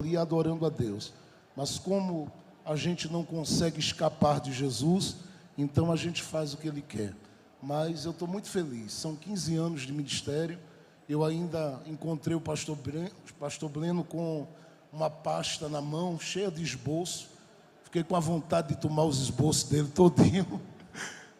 ali adorando a Deus. Mas como a gente não consegue escapar de Jesus, então a gente faz o que Ele quer. Mas eu estou muito feliz, são 15 anos de ministério. Eu ainda encontrei o pastor Bleno com uma pasta na mão, cheia de esboço. Fiquei com a vontade de tomar os esboços dele todinho.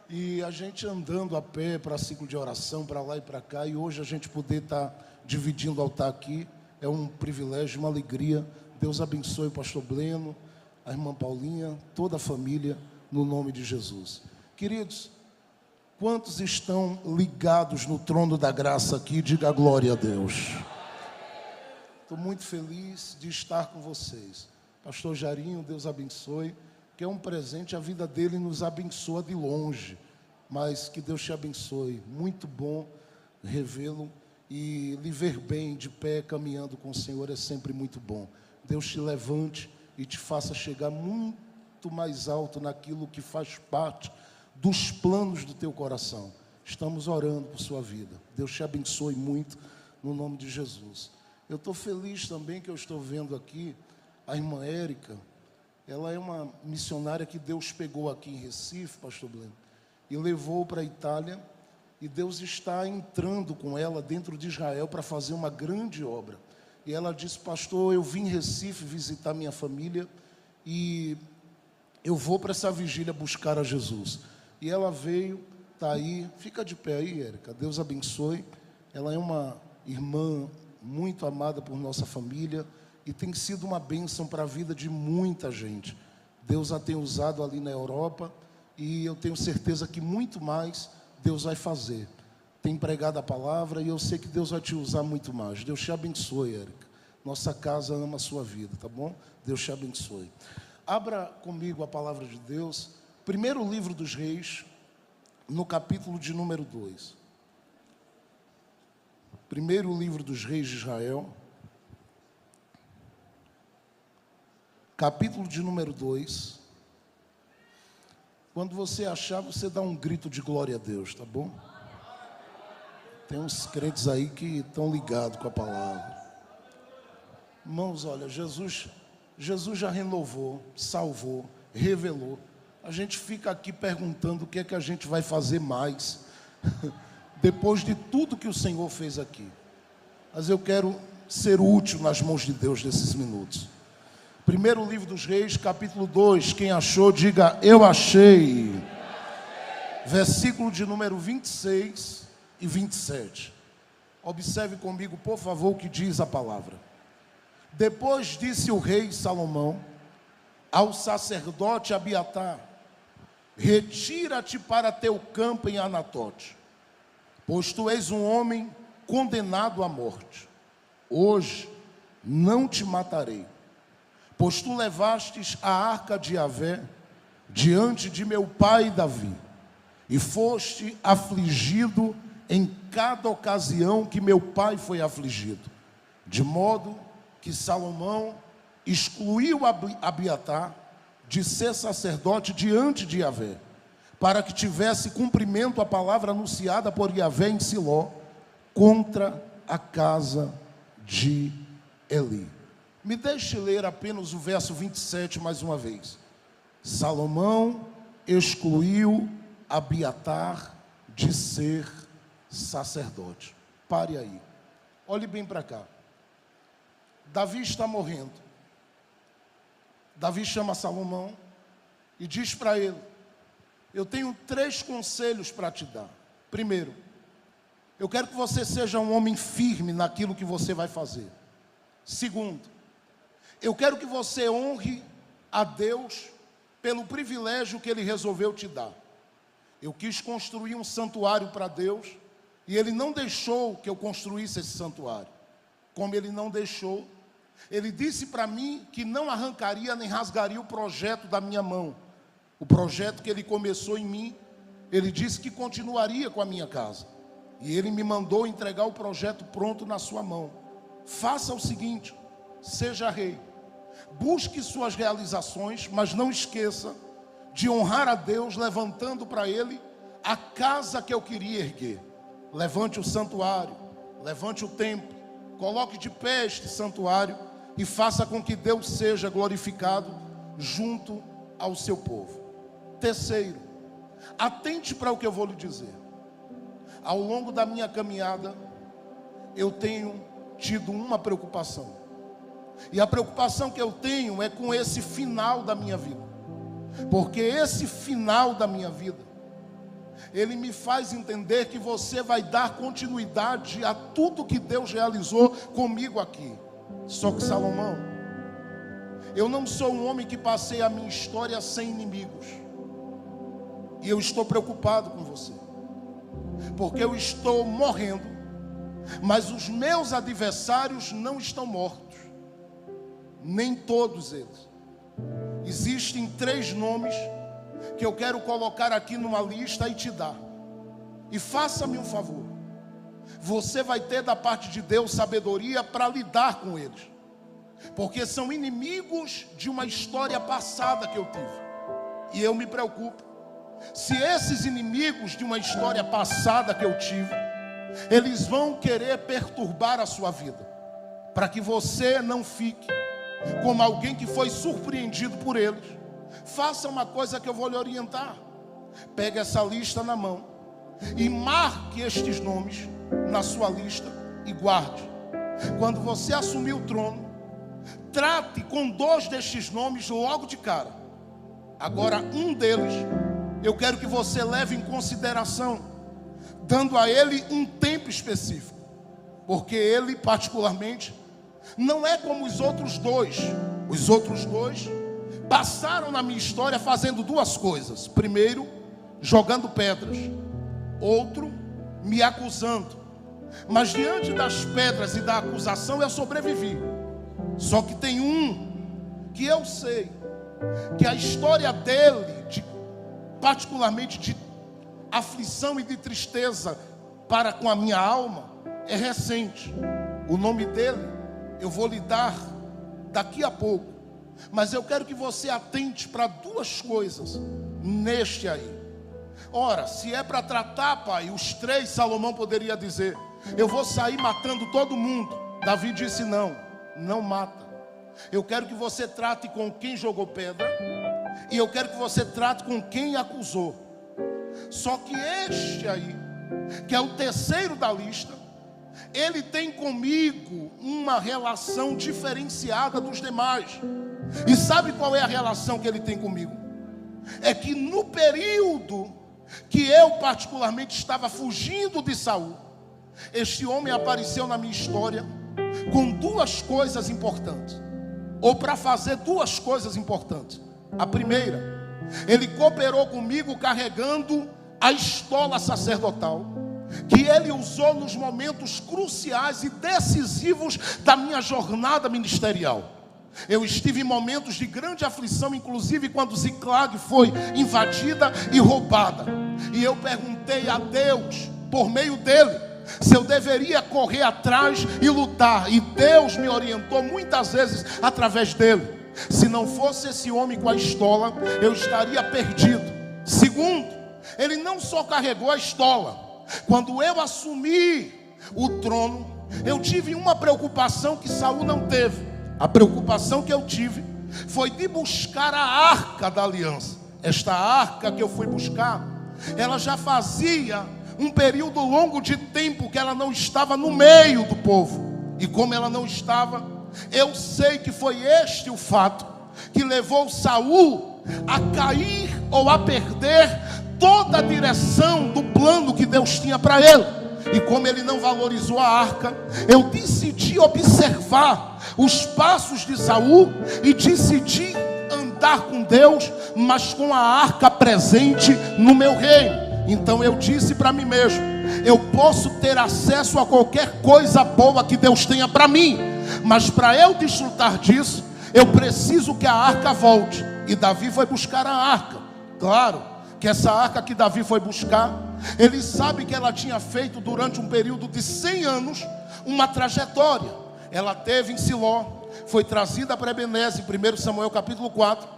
E a gente andando a pé para ciclo de oração, para lá e para cá. E hoje a gente poder estar dividindo o altar aqui é um privilégio, uma alegria. Deus abençoe o pastor Bleno, a irmã Paulinha, toda a família, no nome de Jesus. Queridos, quantos estão ligados no trono da graça aqui? Diga glória a Deus. Estou muito feliz de estar com vocês. Pastor Jarinho, Deus abençoe, que é um presente, a vida dele nos abençoa de longe, mas que Deus te abençoe. Muito bom revê-lo e lhe ver bem, de pé, caminhando com o Senhor, é sempre muito bom. Deus te levante e te faça chegar muito mais alto naquilo que faz parte dos planos do teu coração. Estamos orando por sua vida. Deus te abençoe muito, no nome de Jesus. Eu estou feliz também que eu estou vendo aqui a irmã Érica. Ela é uma missionária que Deus pegou aqui em Recife, pastor Bleno, e levou para a Itália. E Deus está entrando com ela dentro de Israel para fazer uma grande obra. E ela disse: pastor, eu vim em Recife visitar minha família e eu vou para essa vigília buscar a Jesus. E ela veio, está aí, fica de pé aí, Érica, Deus abençoe. Ela é uma irmã muito amada por nossa família e tem sido uma bênção para a vida de muita gente. Deus a tem usado ali na Europa e eu tenho certeza que muito mais Deus vai fazer. Tem pregado a palavra e eu sei que Deus vai te usar muito mais. Deus te abençoe, Érica. Nossa casa ama a sua vida, tá bom? Deus te abençoe. Abra comigo a palavra de Deus. Primeiro livro dos Reis, no capítulo de número 2. Primeiro livro dos Reis de Israel, capítulo de número 2. Quando você achar, você dá um grito de glória a Deus, tá bom? Tem uns crentes aí que estão ligados com a palavra. Irmãos, olha, Jesus já renovou, salvou, revelou. A gente fica aqui perguntando o que é que a gente vai fazer mais depois de tudo que o Senhor fez aqui. Mas eu quero ser útil nas mãos de Deus nesses minutos. Primeiro livro dos Reis, capítulo 2. Quem achou, diga: eu achei. Versículo de número 26 e 27. Observe comigo, por favor, o que diz a palavra. Depois disse o rei Salomão ao sacerdote Abiatar: retira-te para teu campo em Anatote, pois tu és um homem condenado à morte. Hoje não te matarei, pois tu levastes a arca de Yahvé diante de meu pai Davi, e foste afligido em cada ocasião que meu pai foi afligido, de modo que Salomão excluiu Abiatar de ser sacerdote diante de Yahvé, para que tivesse cumprimento a palavra anunciada por Yahvé em Siló contra a casa de Eli. Me deixe ler apenas o verso 27 mais uma vez. Salomão excluiu Abiatar de ser sacerdote. Pare aí. Olhe bem para cá. Davi está morrendo. Davi chama Salomão e diz para ele: eu tenho 3 conselhos para te dar. Primeiro, eu quero que você seja um homem firme naquilo que você vai fazer. Segundo, eu quero que você honre a Deus pelo privilégio que Ele resolveu te dar. Eu quis construir um santuário para Deus e Ele não deixou que eu construísse esse santuário. Como Ele não deixou, Ele disse para mim que não arrancaria nem rasgaria o projeto da minha mão. O projeto que Ele começou em mim, Ele disse que continuaria com a minha casa. E Ele me mandou entregar o projeto pronto na sua mão. Faça o seguinte: seja rei. Busque suas realizações, mas não esqueça de honrar a Deus, levantando para Ele a casa que eu queria erguer. Levante o santuário, levante o templo, coloque de pé este santuário e faça com que Deus seja glorificado junto ao seu povo. Terceiro, atente para o que eu vou lhe dizer. Ao longo da minha caminhada, eu tenho tido uma preocupação. E a preocupação que eu tenho é com esse final da minha vida. Porque esse final da minha vida, ele me faz entender que você vai dar continuidade a tudo que Deus realizou comigo aqui. Só que Salomão, eu não sou um homem que passei a minha história sem inimigos. E eu estou preocupado com você. Porque eu estou morrendo, mas os meus adversários não estão mortos. Nem todos eles. Existem 3 nomes que eu quero colocar aqui numa lista e te dar. E faça-me um favor. Você vai ter da parte de Deus sabedoria para lidar com eles. Porque são inimigos de uma história passada que eu tive. E eu me preocupo. Se esses inimigos de uma história passada que eu tive, eles vão querer perturbar a sua vida, para que você não fique como alguém que foi surpreendido por eles. Faça uma coisa que eu vou lhe orientar. Pegue essa lista na mão e marque estes nomes na sua lista e guarde. Quando você assumir o trono, trate com 2 destes nomes logo de cara. Agora, um deles eu quero que você leve em consideração, dando a ele um tempo específico, porque ele particularmente não é como os outros 2. Os outros 2 passaram na minha história fazendo 2 coisas. Primeiro, jogando pedras. Outro, me acusando. Mas diante das pedras e da acusação eu sobrevivi. Só que tem um que eu sei que a história dele, particularmente de aflição e de tristeza para com a minha alma, é recente. O nome dele eu vou lhe dar daqui a pouco. Mas eu quero que você atente para 2 coisas neste aí. Ora, se é para tratar, pai, os 3, Salomão poderia dizer: eu vou sair matando todo mundo. Davi disse: não, não mata. Eu quero que você trate com quem jogou pedra, e eu quero que você trate com quem acusou. Só que este aí, que é o terceiro da lista, ele tem comigo uma relação diferenciada dos demais. E sabe qual é a relação que ele tem comigo? É que no período que eu particularmente estava fugindo de Saul, este homem apareceu na minha história com 2 coisas importantes, ou para fazer 2 coisas importantes. A primeira, ele cooperou comigo carregando a estola sacerdotal, que ele usou nos momentos cruciais e decisivos da minha jornada ministerial. Eu estive em momentos de grande aflição, inclusive quando Ziclag foi invadida e roubada. E eu perguntei a Deus, por meio dele, se eu deveria correr atrás e lutar. E Deus me orientou muitas vezes através dele. Se não fosse esse homem com a estola, eu estaria perdido. Segundo, ele não só carregou a estola. Quando eu assumi o trono, eu tive uma preocupação que Saul não teve. A preocupação que eu tive foi de buscar a arca da aliança. Esta arca que eu fui buscar, ela já fazia um período longo de tempo que ela não estava no meio do povo. E como ela não estava, eu sei que foi este o fato que levou Saul a cair ou a perder toda a direção do plano que Deus tinha para ele. E como ele não valorizou a arca, eu decidi observar os passos de Saul e decidi andar com Deus, mas com a arca presente no meu reino. Então eu disse para mim mesmo: eu posso ter acesso a qualquer coisa boa que Deus tenha para mim, mas para eu desfrutar disso, eu preciso que a arca volte. E Davi foi buscar a arca. Claro que essa arca que Davi foi buscar, ele sabe que ela tinha feito durante um período de 100 anos uma trajetória. Ela teve em Siló, foi trazida para Ebenezer, 1 Samuel capítulo 4.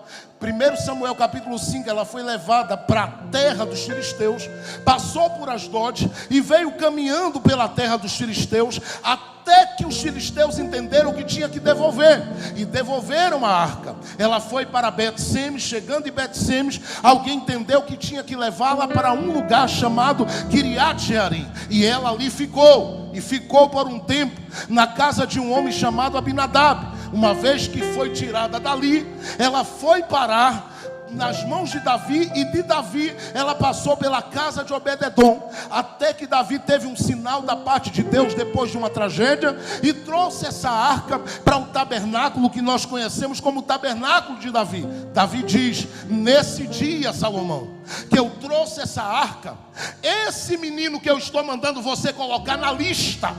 1 Samuel capítulo 5, ela foi levada para a terra dos filisteus, passou por Asdod e veio caminhando pela terra dos filisteus, até até que os filisteus entenderam que tinha que devolver, e devolveram a arca. Ela foi para Bet-Semes. Chegando em Bet-Semes, alguém entendeu que tinha que levá-la para um lugar chamado Kiriat-Jearim, e ela ali ficou, e ficou por um tempo na casa de um homem chamado Abinadab. Uma vez que foi tirada dali, ela foi parar nas mãos de Davi, e de Davi ela passou pela casa de Obed-Edom, até que Davi teve um sinal da parte de Deus depois de uma tragédia, e trouxe essa arca para o tabernáculo que nós conhecemos como o tabernáculo de Davi. Davi diz: nesse dia, Salomão, que eu trouxe essa arca, esse menino que eu estou mandando você colocar na lista,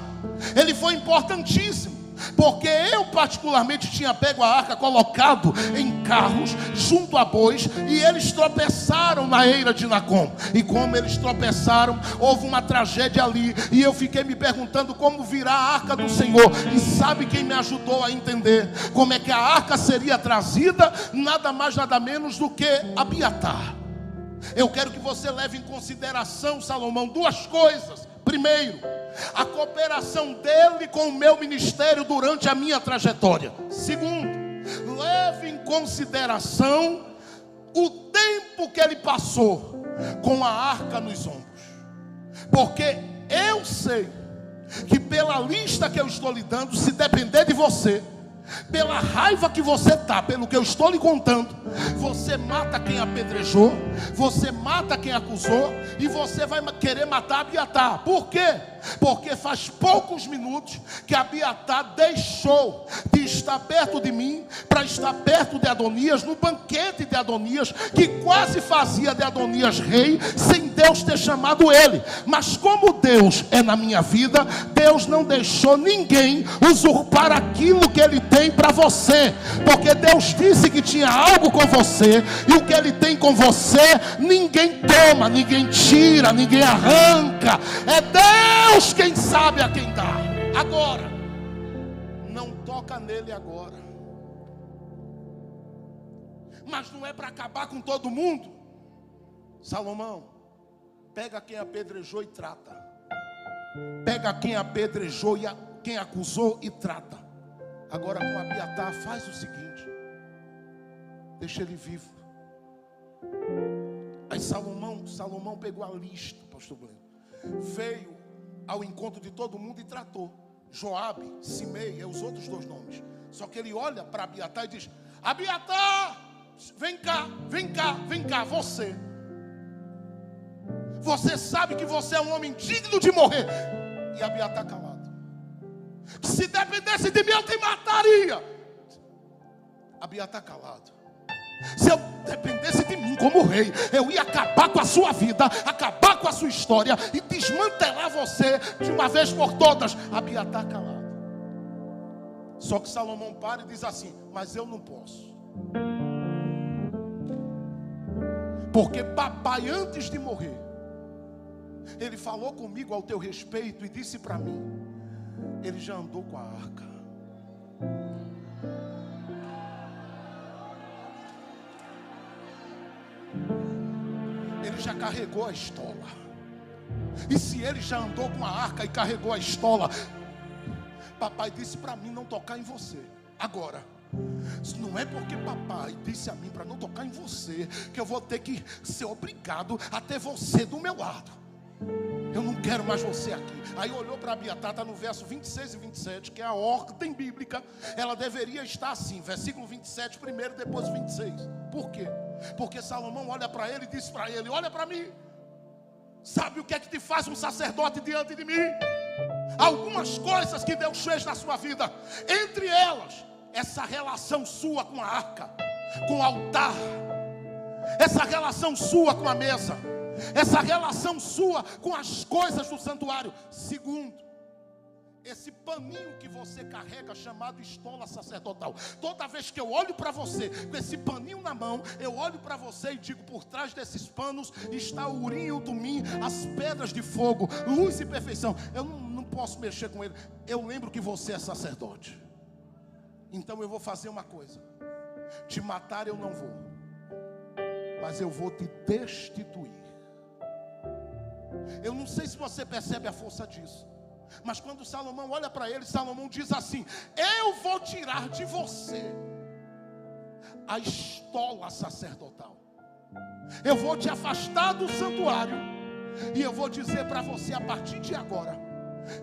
ele foi importantíssimo, porque eu particularmente tinha pego a arca, colocado em carros junto a bois, e eles tropeçaram na eira de Nacon. E como eles tropeçaram, houve uma tragédia ali, e eu fiquei me perguntando como virá a arca do Senhor. E sabe quem me ajudou a entender como é que a arca seria trazida? Nada mais, nada menos do que Abiatar. Eu quero que você leve em consideração, Salomão, duas coisas. Primeiro, a cooperação dele com o meu ministério durante a minha trajetória. Segundo, leve em consideração o tempo que ele passou com a arca nos ombros. Porque eu sei que pela lista que eu estou lhe dando, se depender de você, pela raiva que você está, pelo que eu estou lhe contando, você mata quem apedrejou, você mata quem acusou, e você vai querer matar Abiatar. Por quê? Porque faz poucos minutos que Abiatar deixou de estar perto de mim para estar perto de Adonias, no banquete de Adonias, que quase fazia de Adonias rei, sem Deus ter chamado ele. Mas como Deus é na minha vida, Deus não deixou ninguém usurpar aquilo que ele tem para você, porque Deus disse que tinha algo com você, e o que ele tem com você, ninguém toma, ninguém tira, ninguém arranca. É Deus quem sabe a quem dá. Agora, não toca nele agora. Mas não é para acabar com todo mundo. Salomão, pega quem apedrejou e trata. Pega quem apedrejou e quem acusou e trata. Agora com Abiatar faz o seguinte: deixa ele vivo. Aí Salomão pegou a lista, pastor Breno, veio ao encontro de todo mundo e tratou. Joabe, Simei, os outros dois nomes. Só que ele olha para Abiatar e diz: Abiatar, vem cá, vem cá, vem cá, você sabe que você é um homem digno de morrer. E Abiatar calado. Se dependesse de mim, eu te mataria. Abiatar calado. Se eu dependesse de mim como rei, eu ia acabar com a sua vida, acabar com a sua história e desmantelar você de uma vez por todas. Abiatar calado. Só que Salomão para e diz assim: mas eu não posso, porque papai, antes de morrer, ele falou comigo ao teu respeito e disse para mim: ele já andou com a arca. Ele já carregou a estola. E se ele já andou com a arca e carregou a estola, papai disse para mim não tocar em você. Agora, não é porque papai disse a mim para não tocar em você que eu vou ter que ser obrigado a ter você do meu lado. Eu não quero mais você aqui. Aí olhou para Abiatar, está no verso 26 e 27, que é a ordem bíblica. Ela deveria estar assim, versículo 27 primeiro, depois 26. Por quê? Porque Salomão olha para ele e diz para ele: olha para mim, sabe o que é que te faz um sacerdote diante de mim? Algumas coisas que Deus fez na sua vida, entre elas, essa relação sua com a arca, com o altar, essa relação sua com a mesa, essa relação sua com as coisas do santuário. Segundo, esse paninho que você carrega chamado estola sacerdotal. Toda vez que eu olho para você com esse paninho na mão, eu olho para você e digo: por trás desses panos está o urim e o tumim, as pedras de fogo, luz e perfeição. Eu não posso mexer com ele. Eu lembro que você é sacerdote. Então eu vou fazer uma coisa: te matar eu não vou, mas eu vou te destituir. Eu não sei se você percebe a força disso, Mas quando Salomão olha para ele, Salomão diz assim: eu vou tirar de você a estola sacerdotal. Eu vou te afastar do santuário. E eu vou dizer para você a partir de agora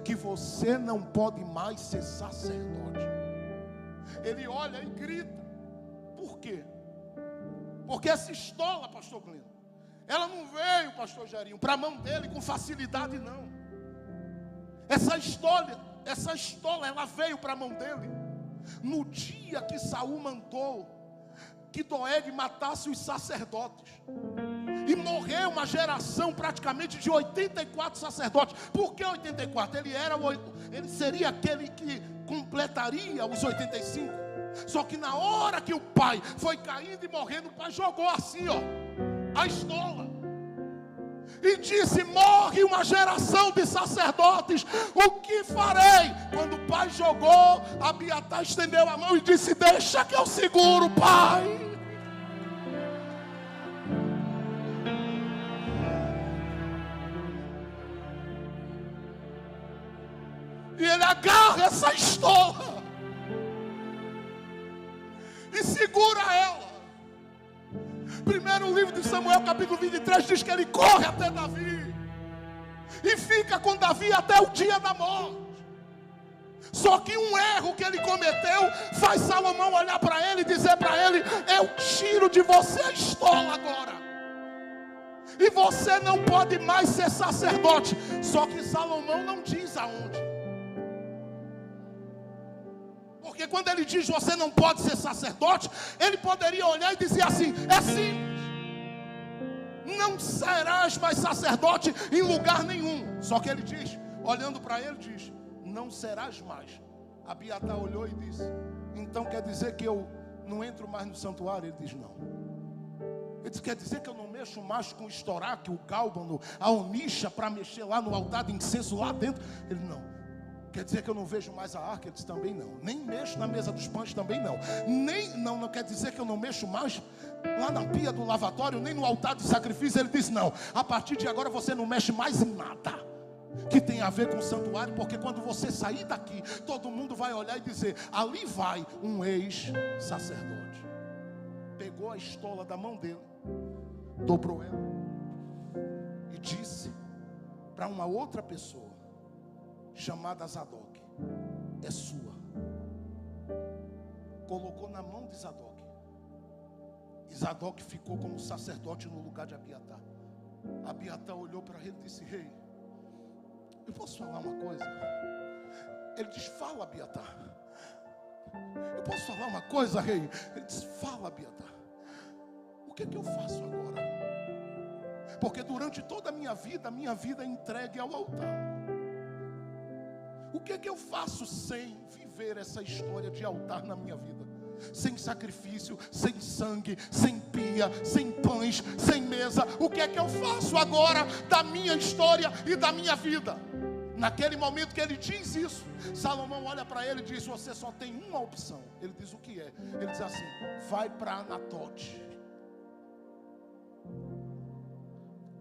que você não pode mais ser sacerdote. Ele olha e grita. Por quê? Porque essa estola, pastor Gleno, ela não veio, pastor Jairinho, para a mão dele com facilidade, não. Essa estola, ela veio para a mão dele no dia que Saul mandou que Doeg matasse os sacerdotes. E morreu uma geração praticamente de 84 sacerdotes. Por que 84? Ele seria aquele que completaria os 85. Só que na hora que o pai foi caindo e morrendo, o pai jogou assim, ó, a estola. E disse: morre uma geração de sacerdotes, o que farei? Quando o pai jogou, Abiatar estendeu a mão e disse: deixa que eu seguro, pai. E ele agarra essa estola e segura ela. Primeiro livro de Samuel, capítulo 23, diz que ele corre até Davi e fica com Davi até o dia da morte. Só que um erro que ele cometeu faz Salomão olhar para ele e dizer para ele: eu tiro de você a estola agora, e você não pode mais ser sacerdote. Só que Salomão não diz aonde. Porque quando ele diz você não pode ser sacerdote, ele poderia olhar e dizer assim: é simples, não serás mais sacerdote em lugar nenhum. Só que ele diz, olhando para ele, diz: não serás mais. Abiatar olhou e disse: então quer dizer que eu não entro mais no santuário? Ele diz: não. Ele diz: quer dizer que eu não mexo mais com o estoraque, o cálbano, a onixa, para mexer lá no altar de incenso lá dentro? Ele: não. Quer dizer que eu não vejo mais a arca? Ele disse: também não. Nem mexo na mesa dos pães? Também não. Não quer dizer que eu não mexo mais lá na pia do lavatório, nem no altar de sacrifício? Ele disse: não. A partir de agora você não mexe mais em nada que tem a ver com o santuário, porque quando você sair daqui, todo mundo vai olhar e dizer: ali vai um ex-sacerdote. Pegou a estola da mão dele, dobrou ela e disse para uma outra pessoa chamada Zadok: é sua. Colocou na mão de Zadok, e Zadok ficou como sacerdote no lugar de Abiatar. Abiatar olhou para ele e disse: rei, eu posso falar uma coisa? Ele diz: fala, Abiatar. Eu posso falar uma coisa, rei? Ele diz: fala, Abiatar. O que é que eu faço agora? Porque durante toda a minha vida é entregue ao altar. O que é que eu faço sem viver essa história de altar na minha vida? Sem sacrifício, sem sangue, sem pia, sem pães, sem mesa. O que é que eu faço agora da minha história e da minha vida? Naquele momento que ele diz isso, Salomão olha para ele e diz: você só tem uma opção. Ele diz: o que é? Ele diz assim: vai para Anatote.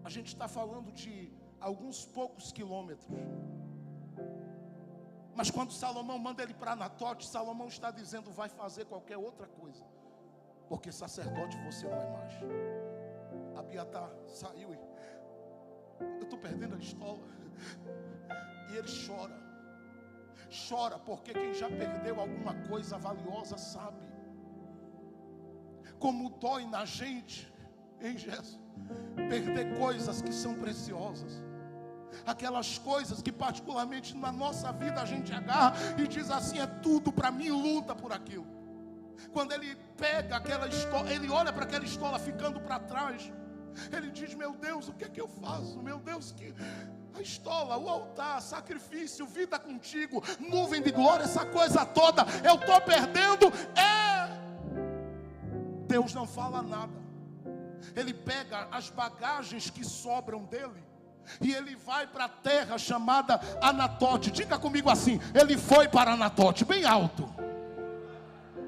A gente está falando de alguns poucos quilômetros. Mas quando Salomão manda ele para Anatote, Salomão está dizendo: vai fazer qualquer outra coisa, porque sacerdote você não é mais. Abiatar saiu e: eu estou perdendo a estola. E ele chora, porque quem já perdeu alguma coisa valiosa sabe como dói na gente, hein, Jesus, perder coisas que são preciosas. Aquelas coisas que particularmente na nossa vida a gente agarra e diz assim: é tudo para mim, luta por aquilo. Quando ele pega aquela estola, ele olha para aquela estola ficando para trás, ele diz: meu Deus, o que é que eu faço? Meu Deus, que a estola, o altar, sacrifício, vida contigo, nuvem de glória, essa coisa toda, eu estou perdendo. Deus não fala nada. Ele pega as bagagens que sobram dele e ele vai para a terra chamada Anatote. Diga comigo assim: ele foi para Anatote, bem alto.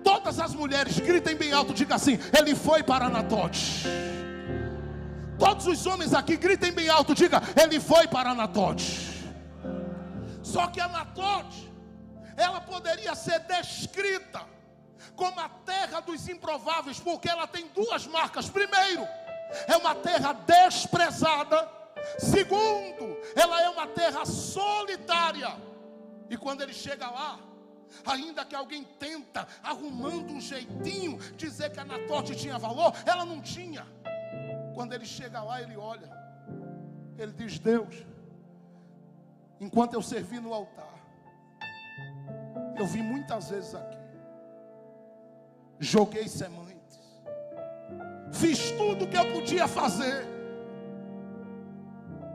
Todas as mulheres gritem bem alto, diga assim: ele foi para Anatote. Todos os homens aqui gritem bem alto, diga: ele foi para Anatote. Só que Anatote, ela poderia ser descrita como a terra dos improváveis, porque ela tem duas marcas. Primeiro, é uma terra desprezada. Segundo, ela é uma terra solitária. E quando ele chega lá, ainda que alguém tenta, arrumando um jeitinho, dizer que Anatote tinha valor, ela não tinha. Quando ele chega lá, ele olha, ele diz: Deus, enquanto eu servi no altar, eu vim muitas vezes aqui, joguei sementes, fiz tudo o que eu podia fazer,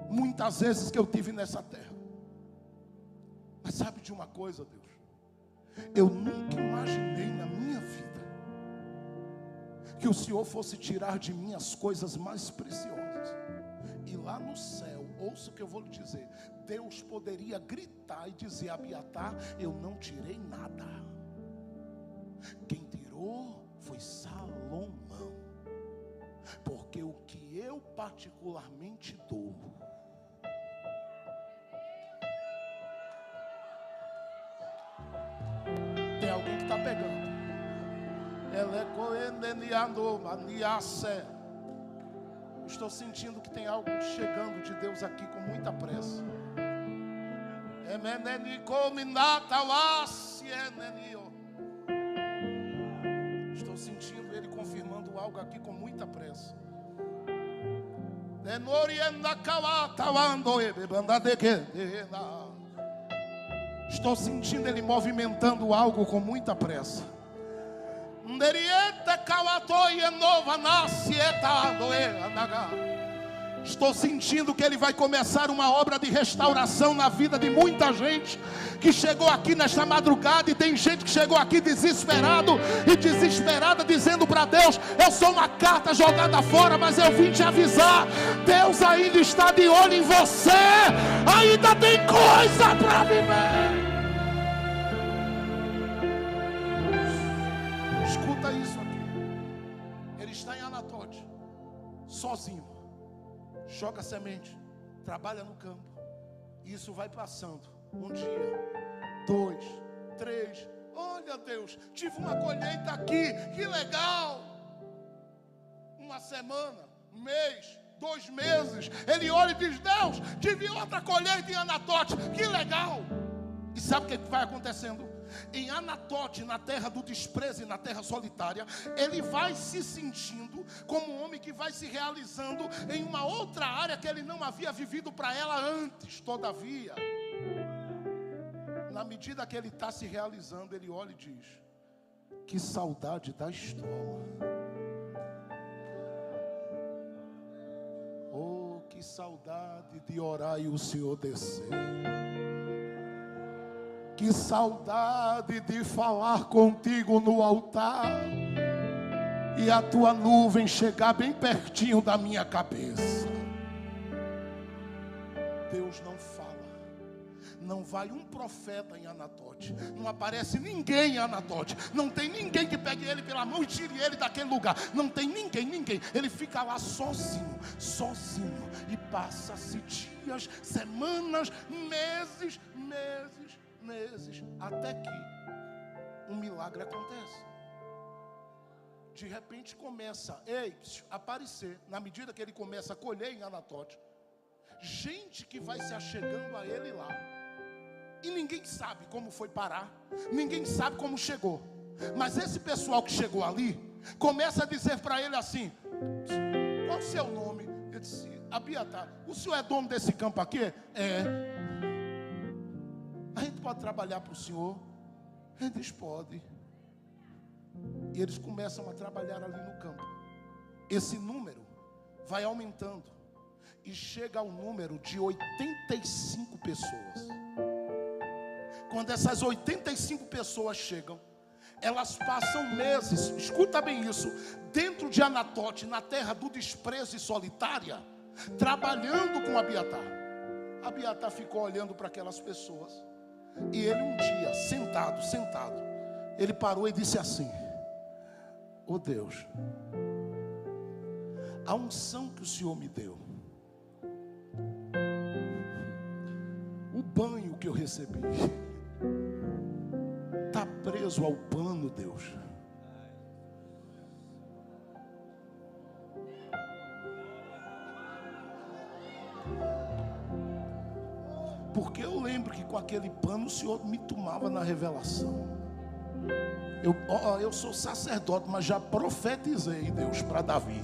muitas vezes que eu tive nessa terra. Mas sabe de uma coisa, Deus? Eu nunca imaginei na minha vida que o Senhor fosse tirar de mim as coisas mais preciosas. E lá no céu, ouça o que eu vou lhe dizer, Deus poderia gritar e dizer: Abiatar, eu não tirei nada. Quem tirou foi Salomão. Porque o que eu particularmente dou, tem alguém que está pegando. Estou sentindo que tem algo chegando de Deus aqui com muita pressa. Estou sentindo Ele confirmando algo aqui com muita pressa. Estou sentindo Ele movimentando algo com muita pressa. Estou sentindo que Ele vai começar uma obra de restauração na vida de muita gente que chegou aqui nesta madrugada. E tem gente que chegou aqui desesperado e desesperada, dizendo para Deus: eu sou uma carta jogada fora, mas eu vim te avisar, Deus ainda está de olho em você, ainda tem coisa para viver. Escuta isso aqui. Ele está em Anatote, sozinho, joga semente, trabalha no campo. E isso vai passando. Um dia, 2, 3. Olha, Deus, tive uma colheita aqui, que legal. Uma semana, um mês, 2 meses. Ele olha e diz: Deus, tive outra colheita em Anatote, que legal. E sabe o que vai acontecendo? Em Anatote, na terra do desprezo e na terra solitária, ele vai se sentindo como um homem que vai se realizando em uma outra área que ele não havia vivido para ela antes. Todavia, na medida que ele está se realizando, ele olha e diz: que saudade da estola. Oh, que saudade de orar e o Senhor descer. Que saudade de falar contigo no altar e a tua nuvem chegar bem pertinho da minha cabeça. Deus não fala. Não vai um profeta em Anatote. Não aparece ninguém em Anatote. Não tem ninguém que pegue ele pela mão e tire ele daquele lugar. Não tem ninguém. Ele fica lá sozinho. E passa-se dias, semanas, meses, até que um milagre acontece. De repente começa a aparecer, na medida que ele começa a colher em Anatote, gente que vai se achegando a ele lá. E ninguém sabe como foi parar, ninguém sabe como chegou. Mas esse pessoal que chegou ali começa a dizer para ele assim: qual o seu nome? Ele disse: Abiatar. O senhor é dono desse campo aqui? É. A gente pode trabalhar para o senhor? Eles podem. E eles começam a trabalhar ali no campo. Esse número vai aumentando e chega ao número de 85 pessoas. Quando essas 85 pessoas chegam, elas passam meses, escuta bem isso, dentro de Anatote, na terra do desprezo e solitária, trabalhando com Abiatar. Abiatar ficou olhando para aquelas pessoas. E ele um dia, sentado, ele parou e disse assim: oh Deus, a unção que o Senhor me deu, o banho que eu recebi. Está preso ao pano, Deus. Porque eu lembro que com aquele pano o Senhor me tomava na revelação. Eu sou sacerdote, mas já profetizei, Deus, para Davi.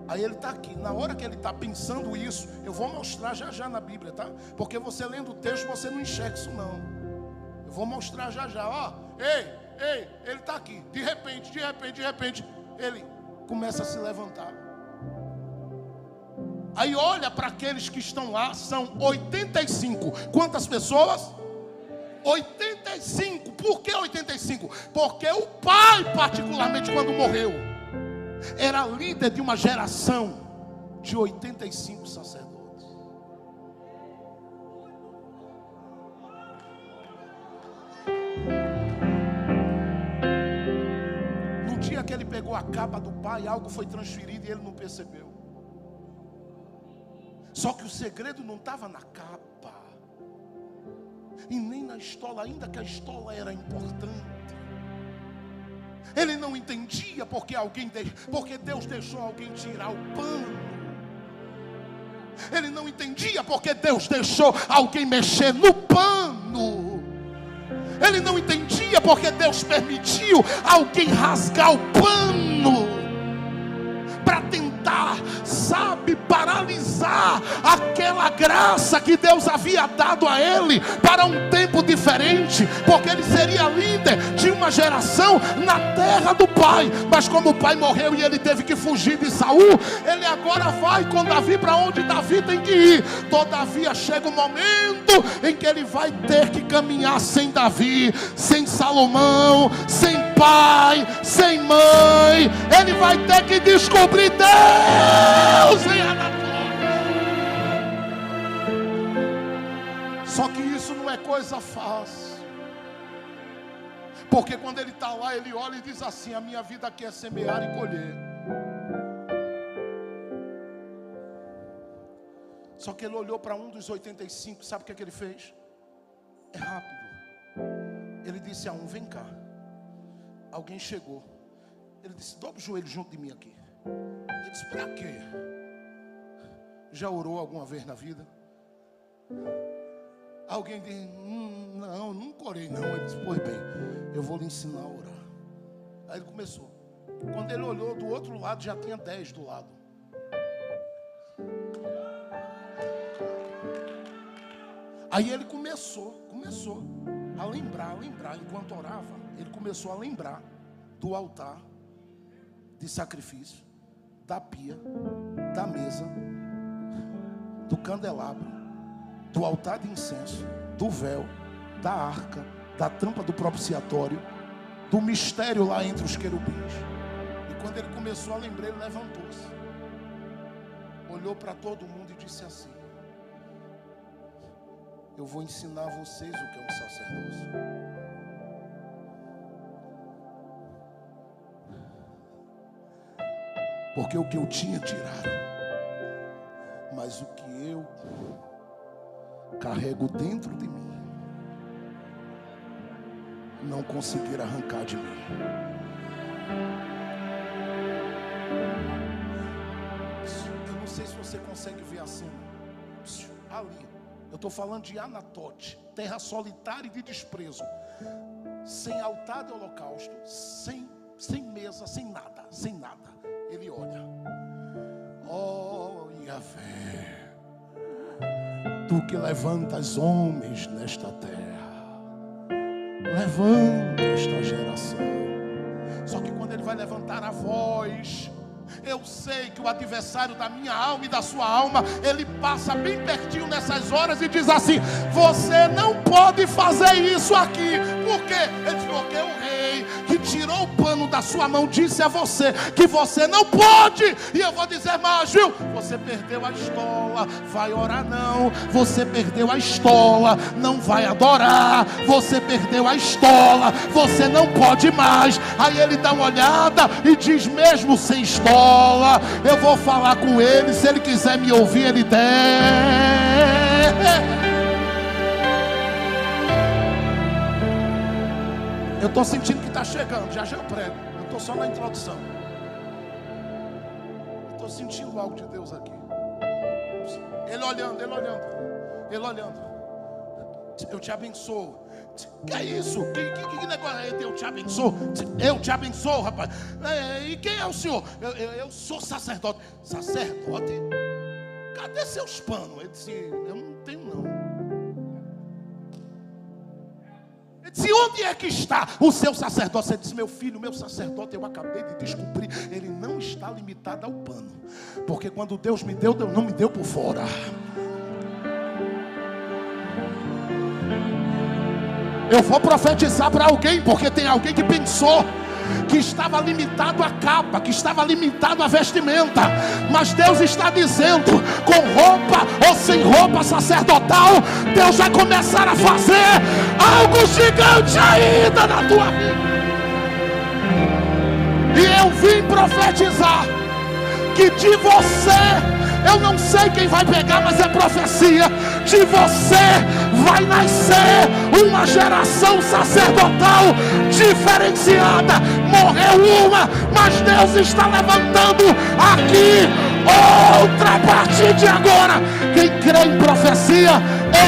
Aí ele está aqui. Na hora que ele está pensando isso, eu vou mostrar já na Bíblia, tá? Porque você lendo o texto, você não enxerga isso não. Eu vou mostrar já. Ó, ei, ele está aqui. De repente, ele começa a se levantar. Aí olha para aqueles que estão lá, são 85. Quantas pessoas? 85. Por que 85? Porque o pai, particularmente quando morreu, era líder de uma geração de 85 sacerdotes. No dia que ele pegou a capa do pai, algo foi transferido e ele não percebeu. Só que o segredo não estava na capa e nem na estola, ainda que a estola era importante. Ele não entendia porque Deus deixou alguém tirar o pano. Ele não entendia porque Deus deixou alguém mexer no pano. Ele não entendia porque Deus permitiu alguém rasgar o pano para tentar, paralisar aquela graça que Deus havia dado a ele para um tempo diferente, porque ele seria líder de uma geração na terra do pai. Mas como o pai morreu e ele teve que fugir de Saul, ele agora vai com Davi para onde Davi tem que ir. Todavia chega um momento em que ele vai ter que caminhar sem Davi, sem Salomão, sem pai, sem mãe. Ele vai ter que descobrir Deus em Anatólia. Só que isso não é coisa fácil. Porque quando ele está lá, ele olha e diz assim: a minha vida aqui é semear e colher. Só que ele olhou para um dos 85, sabe o que ele fez? É rápido. Ele disse a um: vem cá. Alguém chegou. Ele disse: dobra o joelho junto de mim aqui. Ele disse: para quê? Já orou alguma vez na vida? Alguém disse: não, nunca orei não. Ele disse: pois bem, eu vou lhe ensinar a orar. Aí ele começou. Quando ele olhou do outro lado, já tinha 10 do lado. Aí ele começou a lembrar, enquanto orava, ele começou a lembrar do altar de sacrifício, da pia, da mesa, do candelabro, do altar de incenso, do véu, da arca, da tampa do propiciatório, do mistério lá entre os querubins. E quando ele começou a lembrar, ele levantou-se, olhou para todo mundo e disse assim: eu vou ensinar a vocês o que é um sacerdócio. Porque o que eu tinha tiraram, mas o que eu carrego dentro de mim, não conseguiram arrancar de mim. Eu não sei se você consegue ver a cena. Ali, eu estou falando de Anatote, terra solitária e de desprezo, sem altar de holocausto, sem mesa, sem nada. Ele olha: oh Yahvé, tu que levantas homens nesta terra, levanta esta geração. Só que quando ele vai levantar a voz, eu sei que o adversário da minha alma e da sua alma, ele passa bem pertinho nessas horas e diz assim: você não pode fazer isso aqui. Por quê? Ele diz: porque o rei que tirou o pano da sua mão disse a você que você não pode. E eu vou dizer mais, viu? Você perdeu a estola, vai orar não. Você perdeu a estola, não vai adorar. Você perdeu a estola, você não pode mais. Aí ele dá uma olhada e diz: mesmo sem estola, eu vou falar com ele. Se ele quiser me ouvir, ele desce. Eu estou sentindo que está chegando, já eu prego. Eu estou só na introdução. Estou sentindo algo de Deus aqui. Ele olhando, ele olhando, ele olhando. Eu te abençoo. Que é isso? Que negócio é? Eu te abençoo. Eu te abençoo, rapaz. E quem é o senhor? Eu sou sacerdote. Sacerdote? Cadê seus panos? Ele disse, eu não tenho não. Ele disse, onde é que está o seu sacerdote? Ele disse, meu filho, meu sacerdote, eu acabei de descobrir, ele não está limitado ao pano. Porque quando Deus me deu, Deus não me deu por fora. Eu vou profetizar para alguém, porque tem alguém que pensou que estava limitado à capa, que estava limitado à vestimenta. Mas Deus está dizendo, com roupa ou sem roupa sacerdotal, Deus vai começar a fazer algo gigante ainda na tua vida. E eu vim profetizar que de você, eu não sei quem vai pegar, mas é profecia, de você vai nascer uma geração sacerdotal diferenciada. Morreu uma, mas Deus está levantando aqui outra a partir de agora. Quem crê em profecia,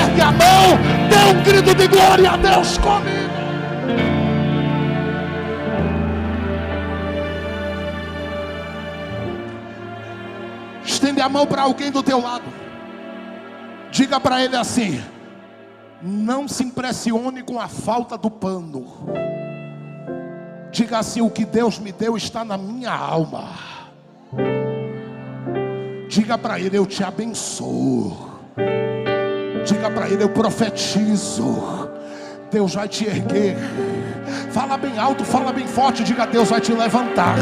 ergue a mão, dê um grito de glória a Deus comigo. Estende a mão para alguém do teu lado. Diga para ele assim: não se impressione com a falta do pano. Diga assim: o que Deus me deu está na minha alma. Diga para ele: eu te abençoo. Diga para ele: eu profetizo. Deus vai te erguer. Fala bem alto, fala bem forte. Diga: Deus vai te levantar.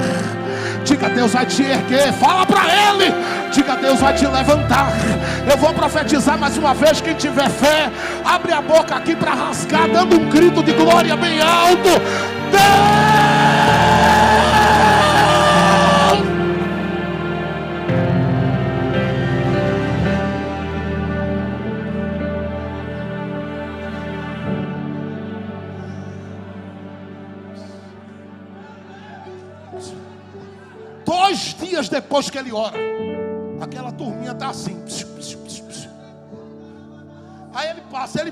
Diga: Deus vai te erguer. Fala para ele. Diga: Deus vai te levantar. Eu vou profetizar mais uma vez. Quem tiver fé, abre a boca aqui para rasgar, dando um grito de glória bem alto. Deus! 2 dias depois que ele ora, aquela turminha está assim. Aí ele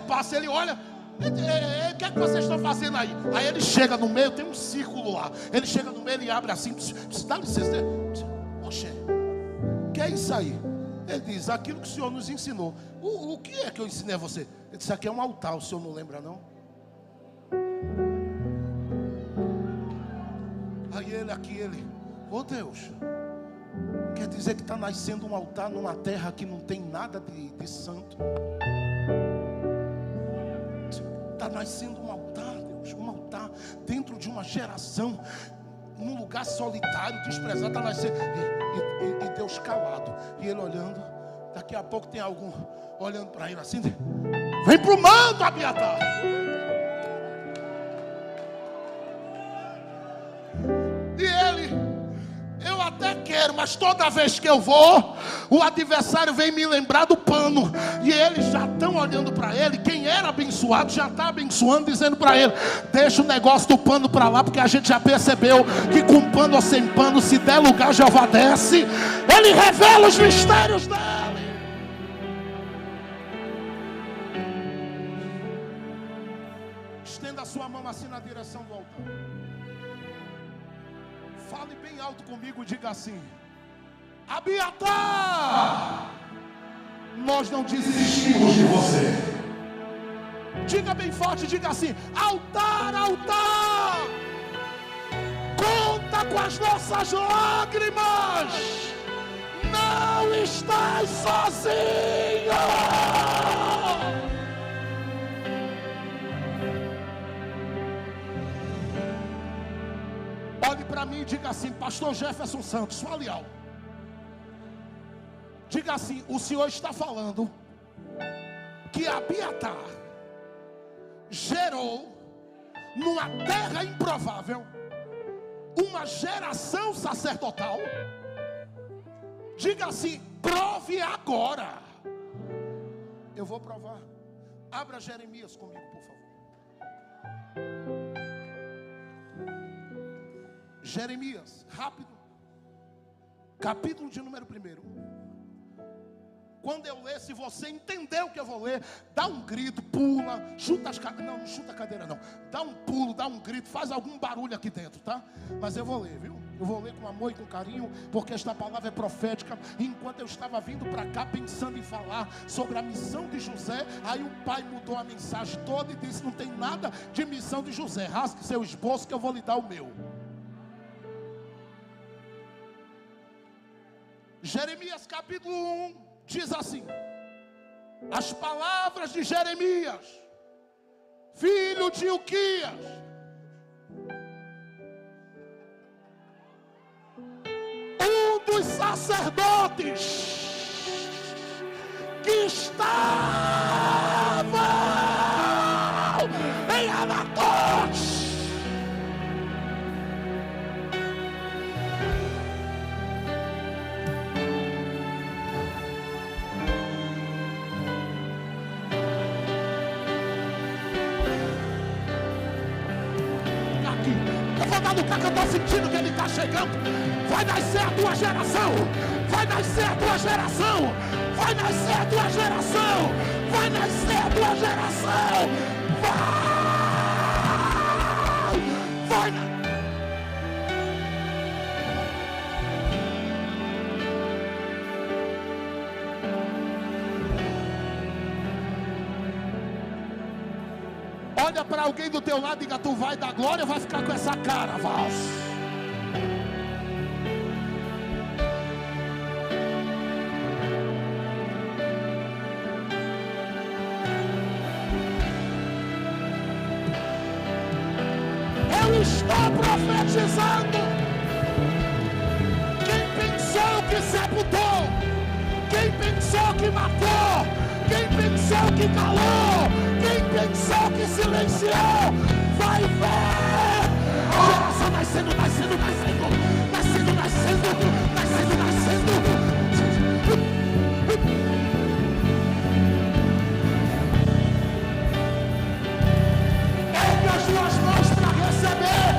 passa, ele olha. O que é que vocês estão fazendo aí? Aí ele chega no meio, tem um círculo lá. Ele chega no meio e abre assim. Dá licença. Oxê, que é isso aí? Ele diz: aquilo que o Senhor nos ensinou. O que é que eu ensinei a você? Ele disse: aqui é um altar, o Senhor não lembra não? Aí ele, ô Deus, quer dizer que está nascendo um altar numa terra que não tem nada de santo? Está nascendo um altar, Deus, um altar dentro de uma geração, num lugar solitário, desprezado. Está nascendo, e Deus calado, e ele olhando. Daqui a pouco tem algum olhando para ele assim: vem para o manto, Abiatar. E ele: eu até quero, mas toda vez que eu vou, o adversário vem me lembrar do pano. E eles já estão olhando para ele. Quem era abençoado já está abençoando, dizendo para ele: deixa o negócio do pano para lá, porque a gente já percebeu que com pano ou sem pano, se der lugar, Jeová desce. Ele revela os mistérios dele. Estenda a sua mão assim na direção do altar. Fale bem alto comigo e diga assim: Abiatar, nós não desistimos de você. Diga bem forte, diga assim: altar, altar, conta com as nossas lágrimas, não estás sozinho. Olhe para mim e diga assim: pastor Jefferson Santos, fale alto. Diga assim: o Senhor está falando que Abiatar gerou numa terra improvável uma geração sacerdotal. Diga assim: prove agora. Eu vou provar. Abra Jeremias comigo, por favor. Jeremias, rápido. Capítulo de número 1. Quando eu ler, se você entender o que eu vou ler, dá um grito, pula, chuta as cadeiras. Não, não chuta a cadeira não. Dá um pulo, dá um grito, faz algum barulho aqui dentro, tá? Mas eu vou ler, viu? Eu vou ler com amor e com carinho, porque esta palavra é profética. Enquanto eu estava vindo para cá pensando em falar sobre a missão de José, aí o pai mudou a mensagem toda e disse: não tem nada de missão de José. Rasgue seu esboço que eu vou lhe dar o meu. Jeremias capítulo 1 diz assim: as palavras de Jeremias, filho de Ilquias, um dos sacerdotes que estavam em Anatote. Do que eu estou sentindo que ele está chegando. Vai nascer a tua geração. Vai nascer a tua geração. Vai nascer a tua geração. Vai nascer a tua geração. Vai. Olha para alguém do teu lado e diga: tu vai dar glória ou vai ficar com essa cara, Vals? Eu estou profetizando. Quem pensou que sepultou, quem pensou que matou, quem pensou que calou, quem pensou que silenciou, vai ver geração nascendo, nascendo, nascendo, nascendo, nascendo, nascendo, nascendo. Ergue as tuas mãos para receber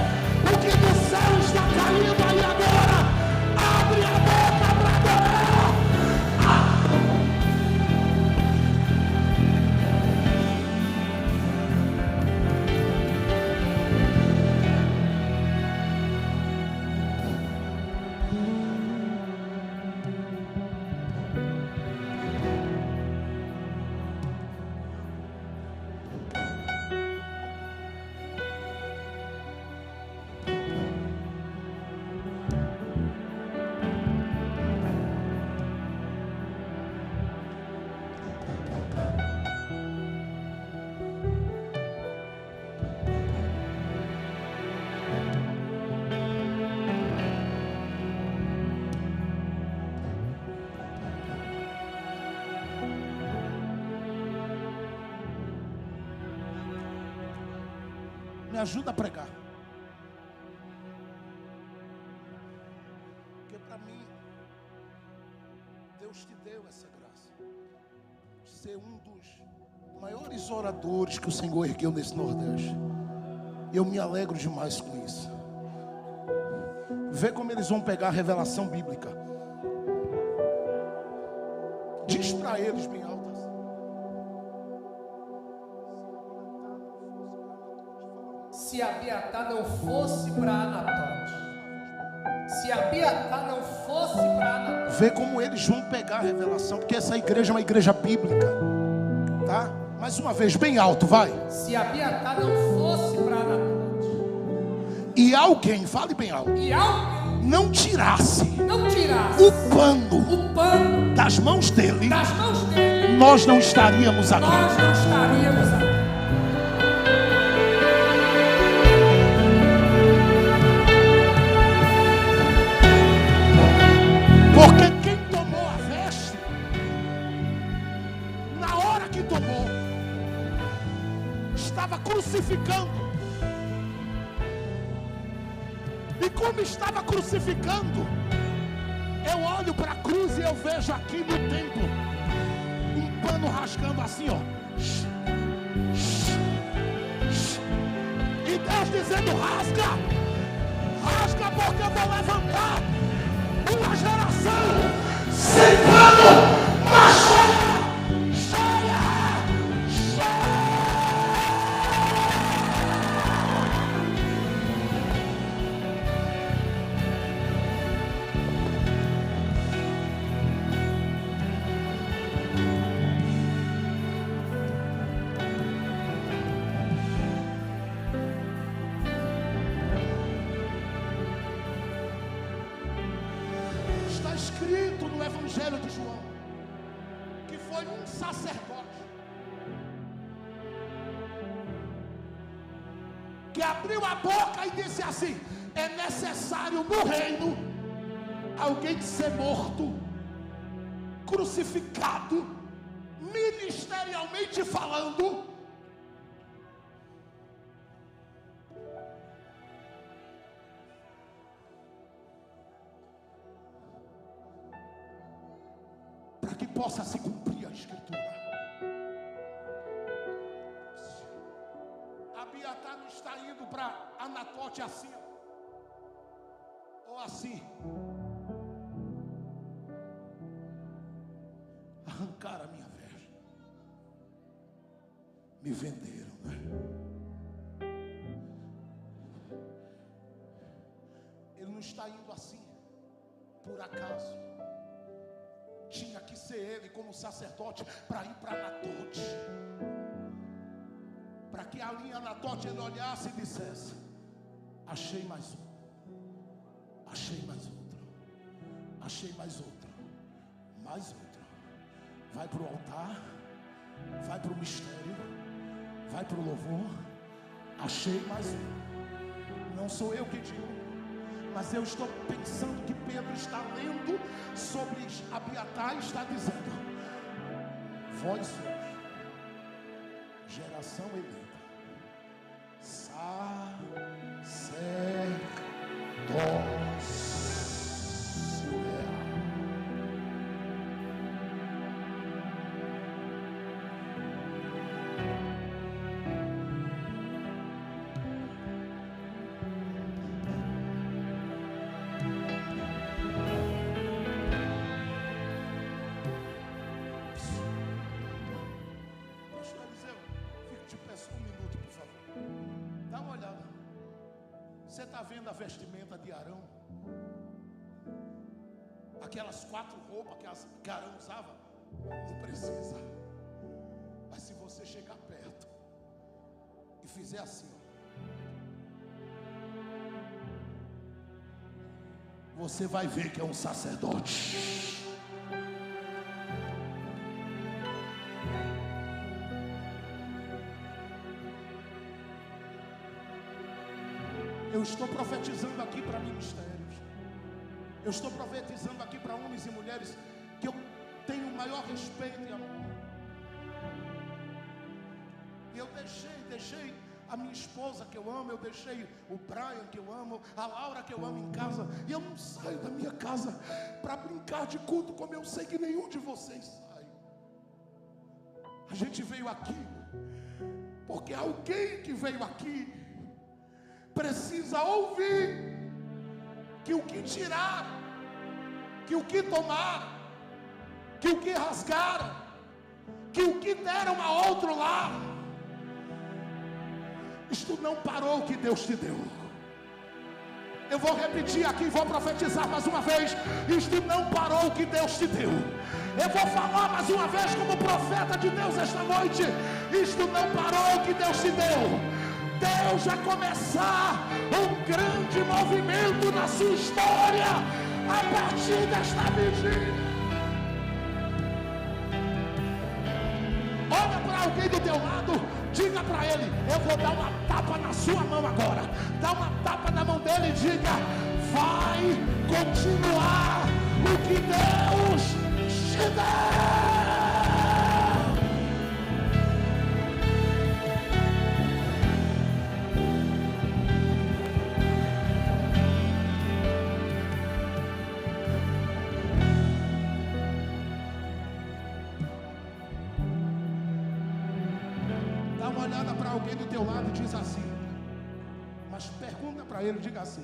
o que do céu está caindo aí agora. Abre a boca para adorar. Me ajuda a pregar. Porque para mim, Deus te deu essa graça de ser um dos maiores oradores que o Senhor ergueu nesse Nordeste. Eu me alegro demais com isso. Vê como eles vão pegar a revelação bíblica. Diz para eles bem altas. Se Abiatar não fosse para Anatote, se Abiatar não fosse para Anatote. Vê como eles vão pegar a revelação, porque essa igreja é uma igreja bíblica, tá? Mais uma vez, bem alto, vai. Se Abiatar não fosse para Anatote, e alguém, fale bem alto, e alguém não tirasse o pano das mãos dele, nós não estaríamos aqui. Porque quem tomou a veste, na hora que tomou, estava crucificando. E como estava crucificando, eu olho para a cruz e eu vejo aqui no templo um pano rasgando assim, ó. E Deus dizendo: rasga, rasga, porque eu vou levantar uma geração sem pano, mas cheia. Está escrito no Evangelho de João que foi um sacerdote que abriu a boca e disse assim: é necessário no reino alguém ser morto, crucificado, ministerialmente falando, para que possa se cumprir a Escritura. Abiatar não está indo para Anatote assim, ou assim. Arrancaram a minha veste, me venderam, né? Ele não está indo assim por acaso. Tinha que ser ele como sacerdote para ir para Anatote, para que ali em Anatote ele olhasse e dissesse: achei mais um, achei mais outro, achei mais outro, mais outro. Vai para o altar, vai para o mistério, vai para o louvor. Achei mais um. Não sou eu que digo, mas eu estou pensando que Pedro está lendo sobre Abiatar e está dizendo: vós sois geração eleita, sacerdócio real. Você está vendo a vestimenta de Arão? Aquelas 4 roupas que Arão usava? Não precisa. Mas se você chegar perto e fizer assim, você vai ver que é um sacerdote. Eu estou profetizando aqui para ministérios. Eu estou profetizando aqui para homens e mulheres que eu tenho o maior respeito e amor. E eu deixei a minha esposa que eu amo, eu deixei o Brian que eu amo, a Laura que eu amo em casa. E eu não saio da minha casa para brincar de culto, como eu sei que nenhum de vocês sai. A gente veio aqui porque alguém que veio aqui precisa ouvir que o que tiraram, que o que tomaram, que o que rasgaram, que o que deram a outro lá, isto não parou o que Deus te deu. Eu vou repetir aqui, vou profetizar mais uma vez: isto não parou o que Deus te deu. Eu vou falar mais uma vez como profeta de Deus esta noite: isto não parou o que Deus te deu. Deus vai começar um grande movimento na sua história a partir desta vigília. Olha para alguém do teu lado, diga para ele: eu vou dar uma tapa na sua mão agora. Dá uma tapa na mão dele e diga: vai continuar o que Deus te deu. teu lado e diz assim, mas pergunta para ele, diga assim: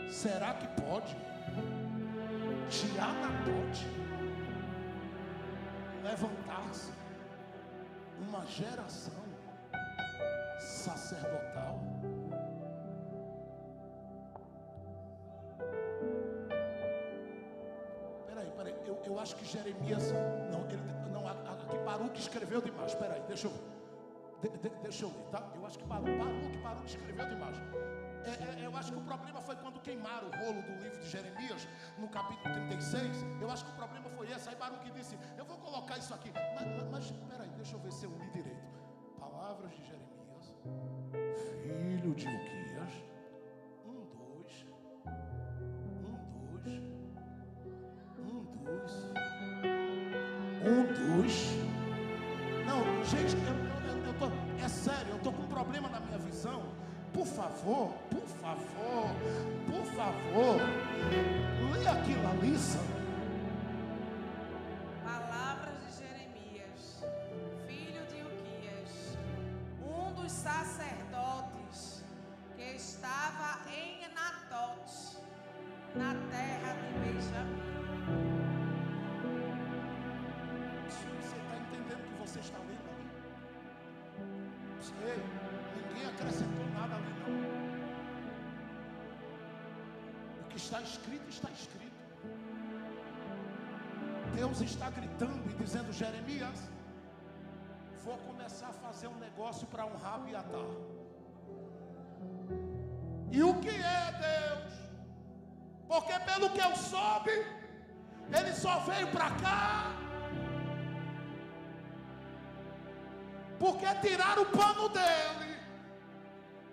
será que pode de Anatote levantar-se uma geração sacerdotal? Peraí, eu acho que Jeremias, aqui Baruque escreveu demais. Peraí, deixa eu ler, tá? Eu acho que Baruque escreveu demais. Eu acho que o problema foi quando queimaram o rolo do livro de Jeremias, no capítulo 36. Eu acho que o problema foi esse. Aí Baruque disse: eu vou colocar isso aqui. Mas peraí, deixa eu ver se eu li direito. Palavras de Jeremias, filho de Uquias. 1, 2. Não, gente, é sério, eu estou com um problema na minha visão. Por favor, lê aquilo ali, Palavras de Jeremias, filho de Uquias, um dos sacerdotes que estava em Anatote, na terra de Benjamim. Você está entendendo o que você está lendo ali? Ei, ninguém acrescentou nada ali não. O que está escrito, está escrito. Deus está gritando e dizendo: Jeremias, vou começar a fazer um negócio para honrar Abiatar. E o que é Deus? Porque pelo que eu soube, ele só veio para cá porque tiraram o pano dele.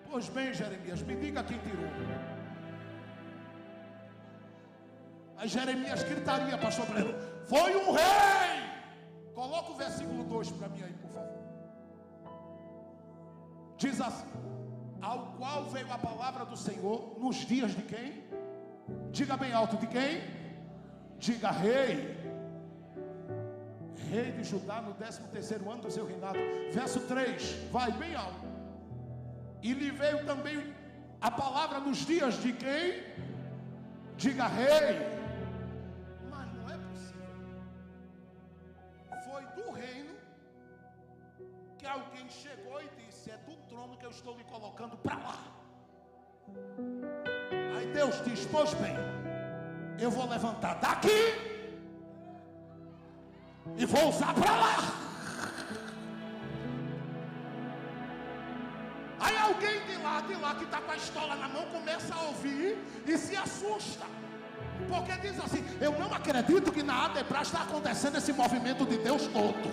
Pois bem, Jeremias, me diga quem tirou. Aí Jeremias gritaria, pastor Breno: foi um rei. Coloca o versículo 2 para mim aí, por favor. Diz assim: ao qual veio a palavra do Senhor nos dias de quem? Diga bem alto: de quem? Diga rei. Rei de Judá, no 13º ano do seu reinado. Verso 3, vai bem alto. E lhe veio também a palavra nos dias de quem? Diga rei. Mas não é possível. Foi do reino que alguém chegou e disse: é do trono que eu estou lhe colocando para lá. Aí Deus diz: pois bem, eu vou levantar daqui e vou usar para lá. Aí alguém de lá que está com a estola na mão começa a ouvir e se assusta, porque diz assim: eu não acredito que na Adebras está acontecendo esse movimento de Deus todo.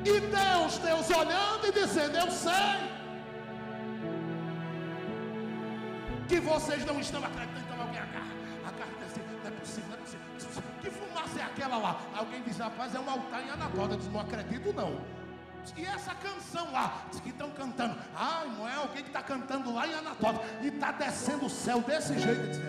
E Deus olhando e dizendo: eu sei que vocês não estão acreditando. Então alguém agarra assim: não é possível. Que fumaça é aquela lá? Alguém diz: rapaz, é um altar em Anatote. Eu disse: não acredito não. E essa canção lá, diz que estão cantando. Ah, não é alguém que está cantando lá em Anatote e está descendo o céu desse jeito. Diz,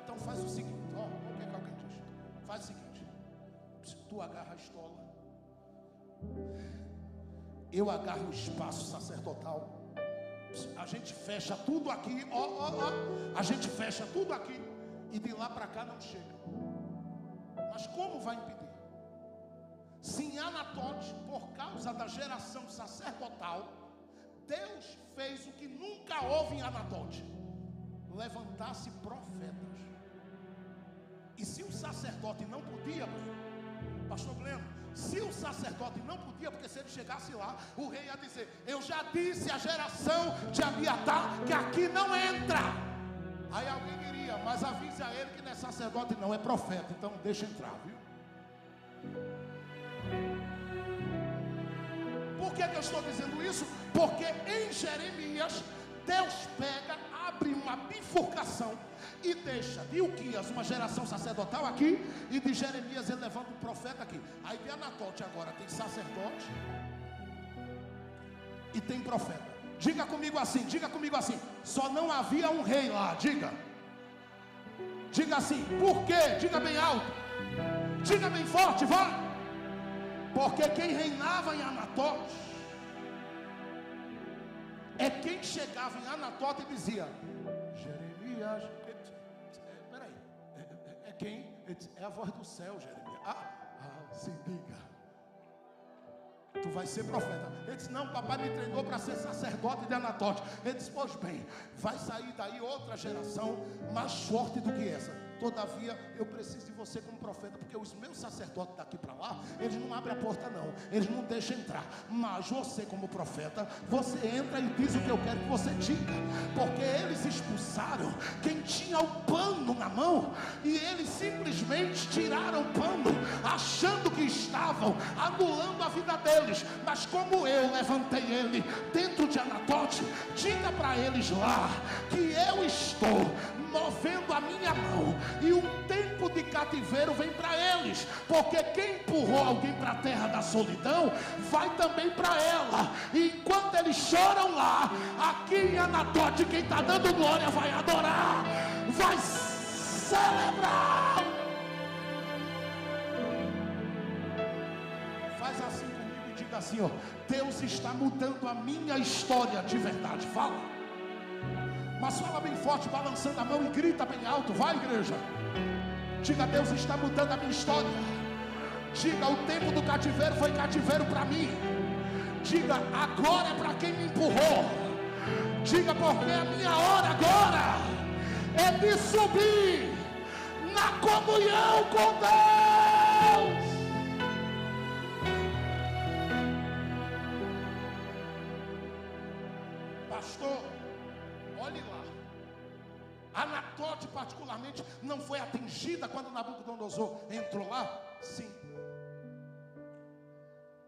então faz o seguinte, ó, o que alguém diz? Faz o seguinte: tu agarra a estola, eu agarro o espaço sacerdotal, a gente fecha tudo aqui, a gente fecha tudo aqui, e de lá para cá não chega. Mas como vai impedir? Se em Anatote, por causa da geração sacerdotal, Deus fez o que nunca houve em Anatote: levantar-se profetas. E se o sacerdote não podia, pastor Gleno, se o sacerdote não podia, porque se ele chegasse lá, o rei ia dizer: eu já disse à geração de Abiatar que aqui não entra. Aí alguém diria: mas avise a ele que não é sacerdote não, é profeta, então deixa entrar, viu? Por que eu estou dizendo isso? Porque em Jeremias, Deus pega, abre uma bifurcação e deixa de Uquias uma geração sacerdotal aqui, e de Jeremias ele levanta um profeta aqui. Aí de Anatote agora tem sacerdote e tem profeta. Diga comigo assim, diga comigo assim. Só não havia um rei lá, diga. Diga assim, por quê? Diga bem alto. Diga bem forte, vai. Porque quem reinava em Anatote é quem chegava em Anatote e dizia: Jeremias, peraí, é quem? É a voz do céu, Jeremias. Se liga. Tu vai ser profeta. Ele disse: não, papai me treinou para ser sacerdote de Anatote. Ele disse: pois bem, vai sair daí outra geração mais forte do que essa. Todavia, eu preciso de você como profeta, porque os meus sacerdotes daqui para lá, eles não abrem a porta não, eles não deixam entrar. Mas você como profeta, você entra e diz o que eu quero que você diga. Porque eles expulsaram quem tinha o pano na mão, e eles simplesmente tiraram o pano, achando que estavam anulando a vida deles. Mas como eu levantei ele dentro de Anatote, diga para eles lá que eu estou movendo a minha mão, e um tempo de cativeiro vem para eles, porque quem empurrou alguém para a terra da solidão, vai também para ela. E enquanto eles choram lá, aqui em Anatote, quem está dando glória vai adorar, vai celebrar. Faz assim comigo e diga assim, ó: Deus está mudando a minha história de verdade. Fala. Mas fala bem forte, balançando a mão, e grita bem alto. Vai, igreja. Diga: Deus está mudando a minha história. Diga: o tempo do cativeiro foi cativeiro para mim. Diga: agora é para quem me empurrou. Diga: porque a minha hora agora é de subir na comunhão com Deus. Pastor, olhe lá. Anatote particularmente não foi atingida quando Nabucodonosor entrou lá? Sim.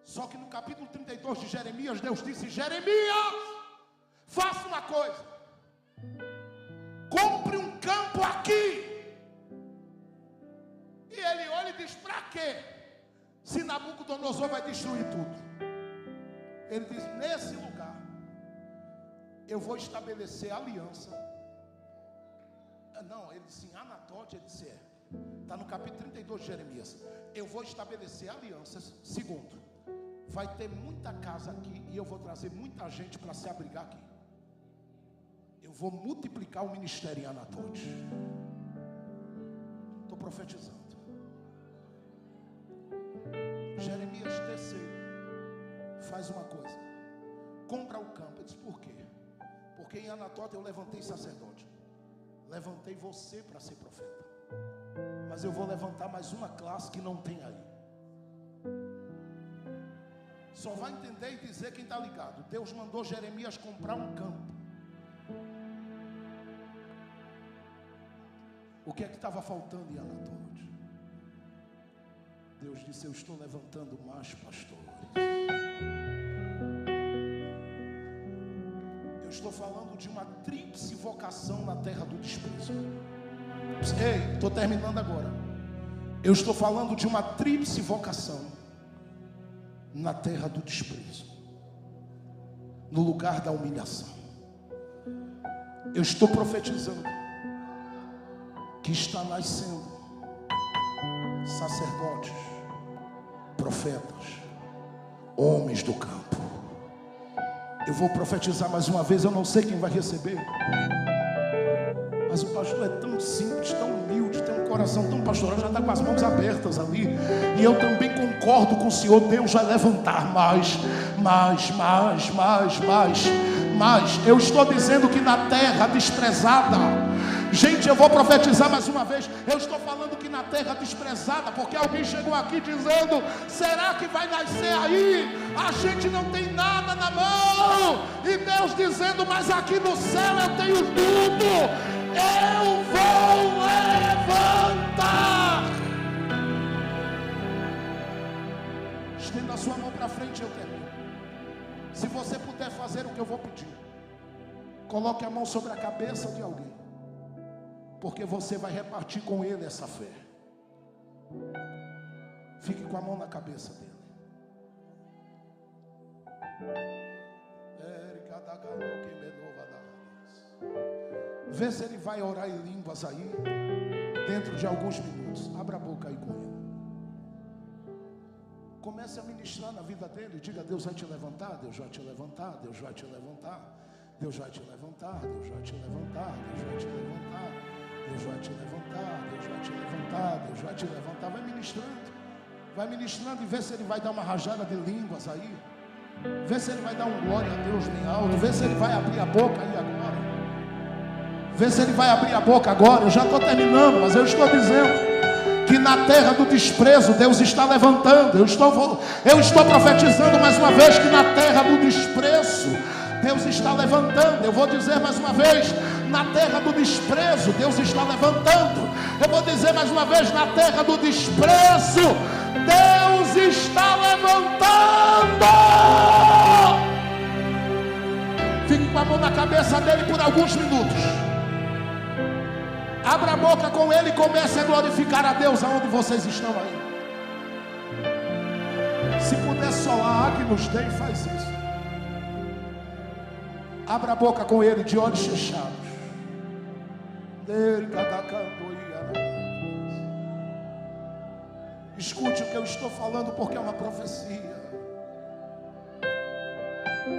Só que no capítulo 32 de Jeremias, Deus disse: Jeremias, faça uma coisa, compre um campo aqui. E ele olha e diz: para quê? Se Nabucodonosor vai destruir tudo. Ele diz: nesse lugar eu vou estabelecer aliança. Não, ele disse em Anatote, ele disse está no capítulo 32 de Jeremias. Eu vou estabelecer alianças. Segundo, vai ter muita casa aqui, e eu vou trazer muita gente para se abrigar aqui. Eu vou multiplicar o ministério em Anatote. Estou profetizando. Jeremias terceiro, faz uma coisa, compra o campo. Ele disse: por quê? Porque em Anatote eu levantei sacerdote, levantei você para ser profeta, mas eu vou levantar mais uma classe que não tem aí. Só vai entender e dizer quem está ligado. Deus mandou Jeremias comprar um campo. O que é que estava faltando em Anatote? Deus disse: eu estou levantando mais pastores. Eu estou falando de uma tríplice vocação na terra do desprezo. Ei, estou terminando agora. Eu estou falando de uma tríplice vocação na terra do desprezo, no lugar da humilhação. Eu estou profetizando que está nascendo sacerdotes, profetas, homens do campo. Eu vou profetizar mais uma vez. Eu não sei quem vai receber, mas o pastor é tão simples, tão humilde, tem um coração tão pastoral, já está com as mãos abertas ali. E eu também concordo com o Senhor. Deus vai levantar mais. Eu estou dizendo que na terra desprezada, gente, eu vou profetizar mais uma vez. Eu estou falando que na terra desprezada, porque alguém chegou aqui dizendo: será que vai nascer aí? A gente não tem nada na mão. E Deus dizendo: mas aqui no céu eu tenho tudo. Eu vou levantar. Estenda a sua mão para frente, eu termino. Se você puder fazer o que eu vou pedir, coloque a mão sobre a cabeça de alguém, porque você vai repartir com ele essa fé. Fique com a mão na cabeça dele. Vê se ele vai orar em línguas aí, dentro de alguns minutos. Abra a boca aí com ele. Comece a ministrar na vida dele. Diga: Deus vai te levantar, Deus vai te levantar, Deus vai te levantar, Deus vai te levantar, Deus vai te levantar, Deus vai te levantar, Deus vai te levantar, Deus vai te levantar, Deus vai te levantar. Vai ministrando e vê se ele vai dar uma rajada de línguas aí. Vê se ele vai dar um glória a Deus bem alto. Vê se ele vai abrir a boca aí agora. Vê se ele vai abrir a boca agora. Eu já estou terminando, mas eu estou dizendo que na terra do desprezo Deus está levantando. Eu estou profetizando mais uma vez que na terra do desprezo Deus está levantando. Eu vou dizer mais uma vez: na terra do desprezo Deus está levantando. Eu vou dizer mais uma vez: na terra do desprezo Deus está levantando. Fique com a mão na cabeça dele por alguns minutos. Abra a boca com ele e comece a glorificar a Deus aonde vocês estão aí. Se puder solar Agnus Dei, faz isso. Abra a boca com ele de olhos fechados. Escute o que eu estou falando, porque é uma profecia.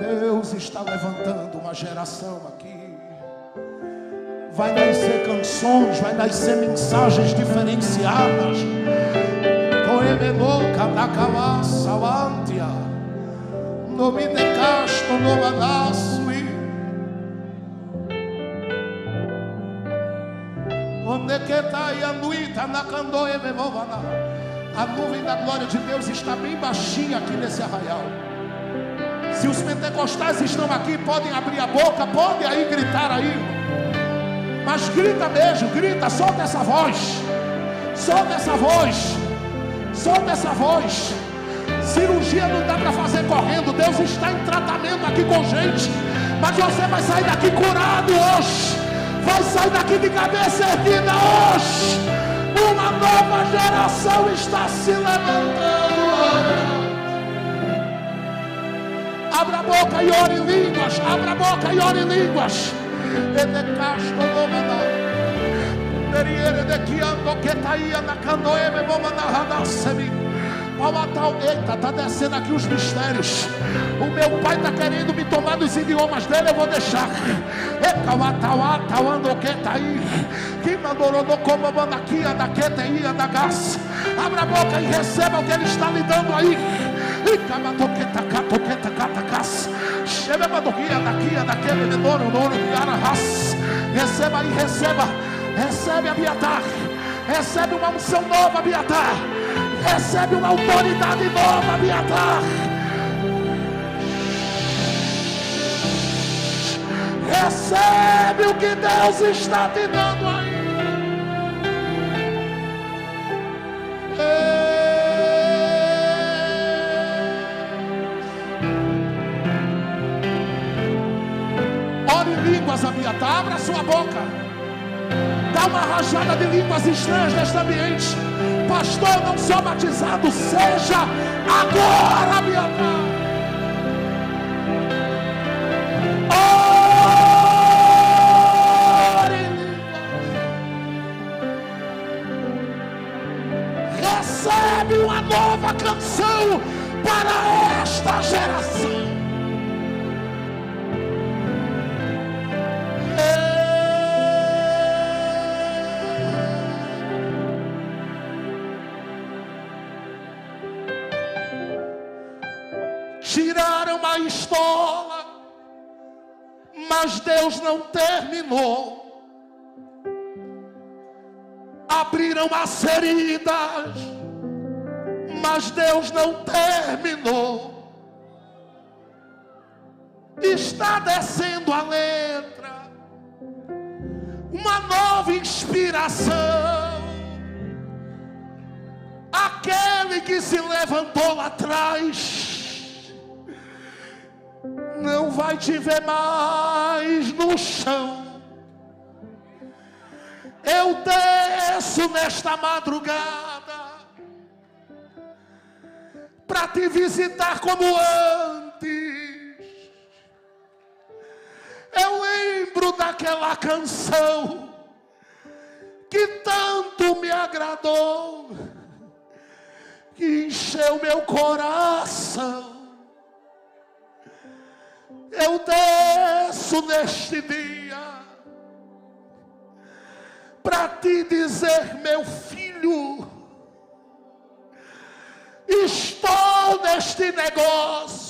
Deus está levantando uma geração aqui. Vai nascer canções, vai nascer mensagens diferenciadas. Poemeloca da calaça, antia. No me decasto, no manassui. Onde que tá e a nuita na candoe bebovana. A nuvem da glória de Deus está bem baixinha aqui nesse arraial. Se os pentecostais estão aqui, podem abrir a boca, podem aí gritar aí. Mas grita mesmo, grita, solta essa voz. Solta essa voz. Solta essa voz. Cirurgia não dá para fazer correndo. Deus está em tratamento aqui com gente. Mas você vai sair daqui curado hoje. Vai sair daqui de cabeça erguida hoje. Uma nova geração está se levantando. Abra a boca e ore em línguas. Abra a boca e ore em línguas. Eita, está descendo aqui os mistérios. O meu pai está querendo me tomar dos idiomas dele. Eu vou deixar. Abra a boca e receba o que ele está lhe dando aí. Receba aí, receba. Recebe Abiatar. Recebe uma unção nova, Abiatar. Recebe uma autoridade nova, Abiatar. Recebe o que Deus está te dando aí. Línguas, Abiatar, abra sua boca. Dá uma rajada de línguas estranhas neste ambiente. Pastor, não sou batizado. Seja agora, Abiatar. Ore em línguas. Recebe uma nova canção para esta geração. Tiraram a estola, mas Deus não terminou. Abriram as feridas, mas Deus não terminou. Está descendo a letra, uma nova inspiração. Aquele que se levantou lá atrás não vai te ver mais no chão. Eu desço nesta madrugada para te visitar como antes. Eu lembro da aquela canção que tanto me agradou, que encheu meu coração. Eu desço neste dia para te dizer, meu filho, estou neste negócio,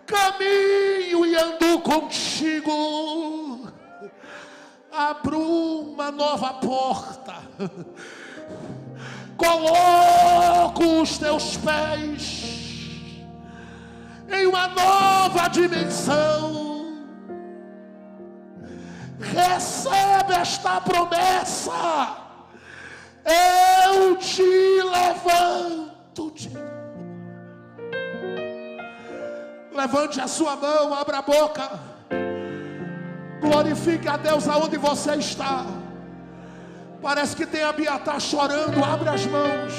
caminho e ando contigo, abro uma nova porta, coloco os teus pés em uma nova dimensão. Recebe esta promessa, eu te levanto. Levante a sua mão, abra a boca, glorifique a Deus aonde você está. Parece que tem Abiatar chorando. Abre as mãos,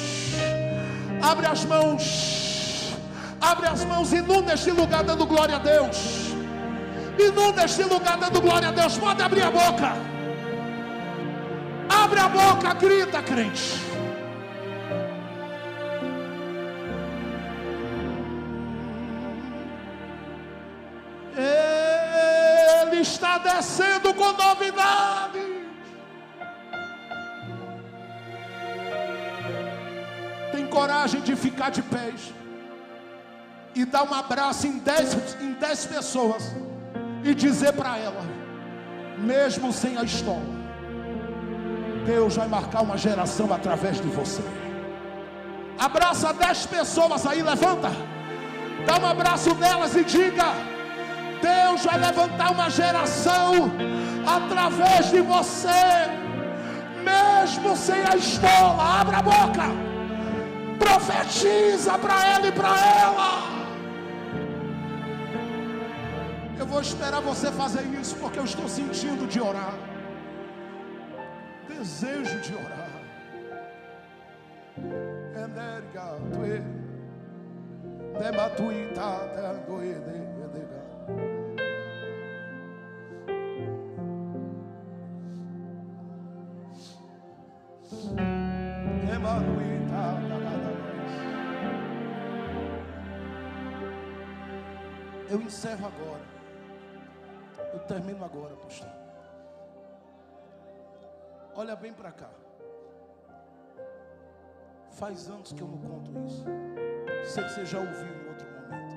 abre as mãos, abre as mãos, inunda este lugar dando glória a Deus. Inunda este lugar dando glória a Deus. Pode abrir a boca. Abre a boca, grita, crente. Ele está descendo com novidade. Tem coragem de ficar de pés e dar um abraço em 10 pessoas e dizer para ela, mesmo sem a estola, Deus vai marcar uma geração através de você. Abraça 10 pessoas aí, levanta, dá um abraço nelas e diga, Deus vai levantar uma geração através de você, mesmo sem a estola. Abra a boca, profetiza para ela e para ela. Eu vou esperar você fazer isso, porque eu estou sentindo de orar, desejo de orar. Eu encerro agora. Eu termino agora, pastor. Olha bem para cá. Faz anos que eu não conto isso. Sei que você já ouviu em outro momento.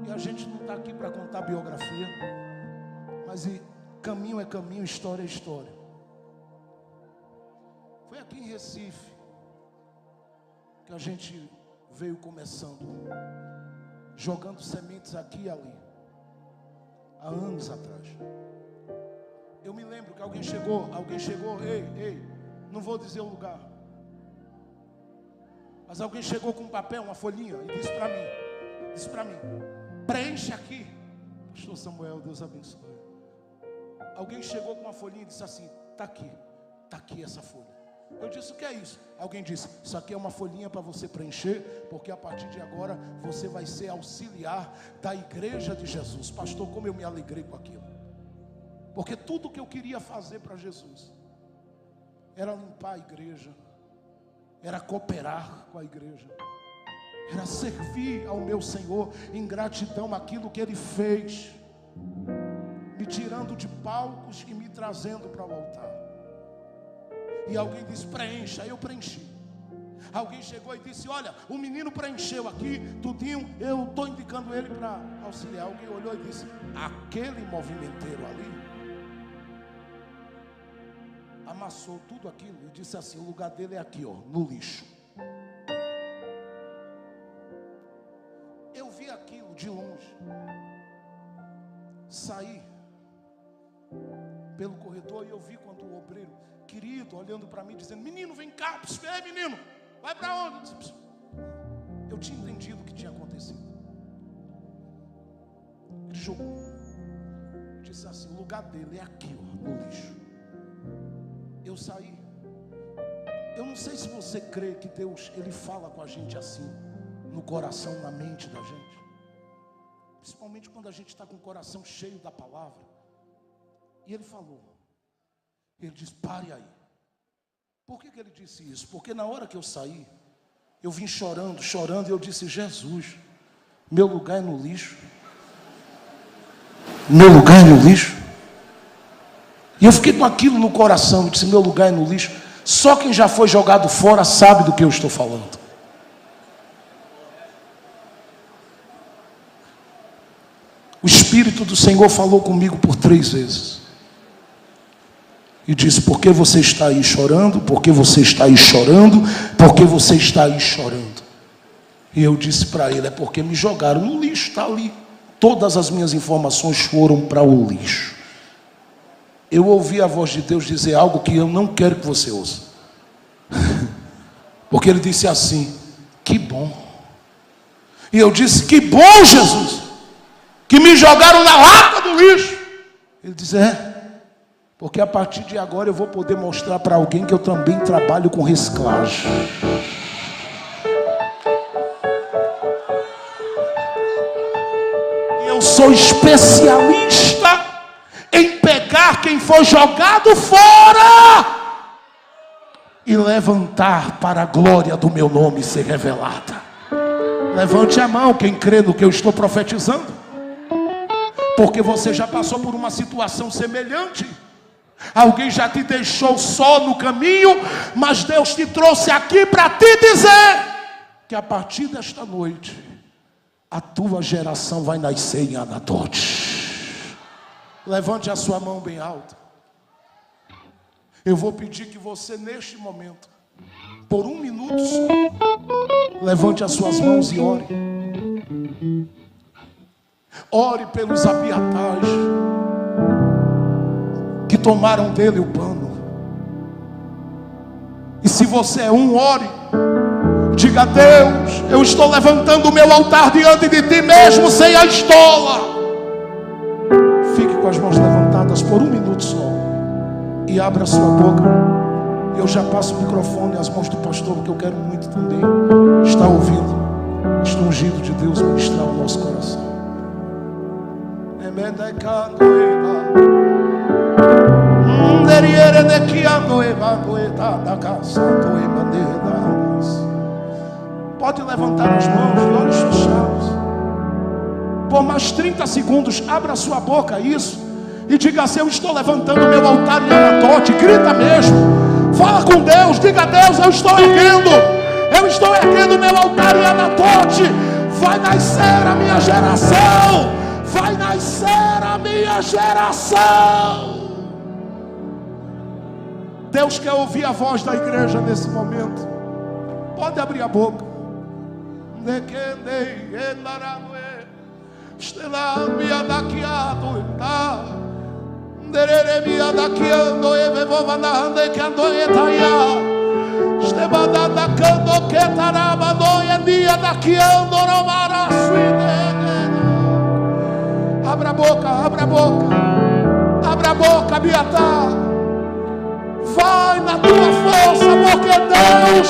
E a gente não está aqui para contar biografia, mas caminho é caminho, história é história. Foi aqui em Recife que a gente veio começando, jogando sementes aqui e ali, há anos atrás. Eu me lembro que alguém chegou, ei, não vou dizer o lugar, mas alguém chegou com um papel, uma folhinha, e disse para mim, preenche aqui. Pastor Samuel, Deus abençoe. Alguém chegou com uma folhinha e disse assim, está aqui essa folha. Eu disse, o que é isso? Alguém disse, isso aqui é uma folhinha para você preencher, porque a partir de agora você vai ser auxiliar da igreja de Jesus. Pastor, como eu me alegrei com aquilo, porque tudo que eu queria fazer para Jesus era limpar a igreja, era cooperar com a igreja, era servir ao meu Senhor em gratidão àquilo que Ele fez, me tirando de palcos e me trazendo para o altar. E alguém disse, preencha, eu preenchi. Alguém chegou e disse, olha, o menino preencheu aqui, tudinho, eu estou indicando ele para auxiliar. Alguém olhou e disse, aquele movimenteiro ali amassou tudo aquilo e disse assim, o lugar dele é aqui, ó, no lixo. Eu vi aquilo de longe, saí pelo corredor e eu vi quando o obreiro querido olhando para mim dizendo, menino, vem cá, ei menino, vai para onde? Eu tinha entendido o que tinha acontecido. Ele jogou, disse assim, o lugar dele é aqui, ó, no lixo. Eu saí. Eu não sei se você crê que Deus, Ele fala com a gente assim, no coração, na mente da gente. Principalmente quando a gente está com o coração cheio da palavra. E ele falou. Ele disse, pare aí. Por que ele disse isso? Porque na hora que eu saí, eu vim chorando, e eu disse, Jesus, meu lugar é no lixo. Meu lugar é no lixo. E eu fiquei com aquilo no coração, eu disse, meu lugar é no lixo. Só quem já foi jogado fora sabe do que eu estou falando. O Espírito do Senhor falou comigo por 3 vezes. E disse, por que você está aí chorando? Por que você está aí chorando? Por que você está aí chorando? E eu disse para ele, é porque me jogaram no lixo, está ali. Todas as minhas informações foram para o lixo. Eu ouvi a voz de Deus dizer algo que eu não quero que você ouça. Porque ele disse assim, que bom. E eu disse, que bom, Jesus, que me jogaram na lata do lixo. Ele disse, porque a partir de agora eu vou poder mostrar para alguém que eu também trabalho com reciclagem. Eu sou especialista em pegar quem foi jogado fora e levantar para a glória do meu nome ser revelada. Levante a mão quem crê no que eu estou profetizando, porque você já passou por uma situação semelhante. Alguém já te deixou só no caminho, mas Deus te trouxe aqui para te dizer que a partir desta noite a tua geração vai nascer em Anatote. Levante a sua mão bem alta. Eu vou pedir que você neste momento, por 1 minuto só, levante as suas mãos e ore. Ore pelos Abiatares que tomaram dele o pano. E se você é ore. Diga, Deus, eu estou levantando o meu altar diante de ti mesmo sem a estola. Fique com as mãos levantadas por 1 minuto só. E abra a sua boca. Eu já passo o microfone às mãos do pastor, porque eu quero muito também estar ouvindo este ungido de Deus ministrar o nosso coração. Pode levantar as mãos de olhos fechados. Por mais 30 segundos, abra a sua boca, isso. E diga assim, eu estou levantando meu altar em Anatote. Grita mesmo. Fala com Deus. Diga a Deus, eu estou erguendo meu altar em Anatote. Vai nascer a minha geração. Vai nascer a minha geração. Deus quer ouvir a voz da igreja nesse momento. Pode abrir a boca. Abra a boca, abra a boca. Abra a boca, Abiatar. Vai na tua força, porque Deus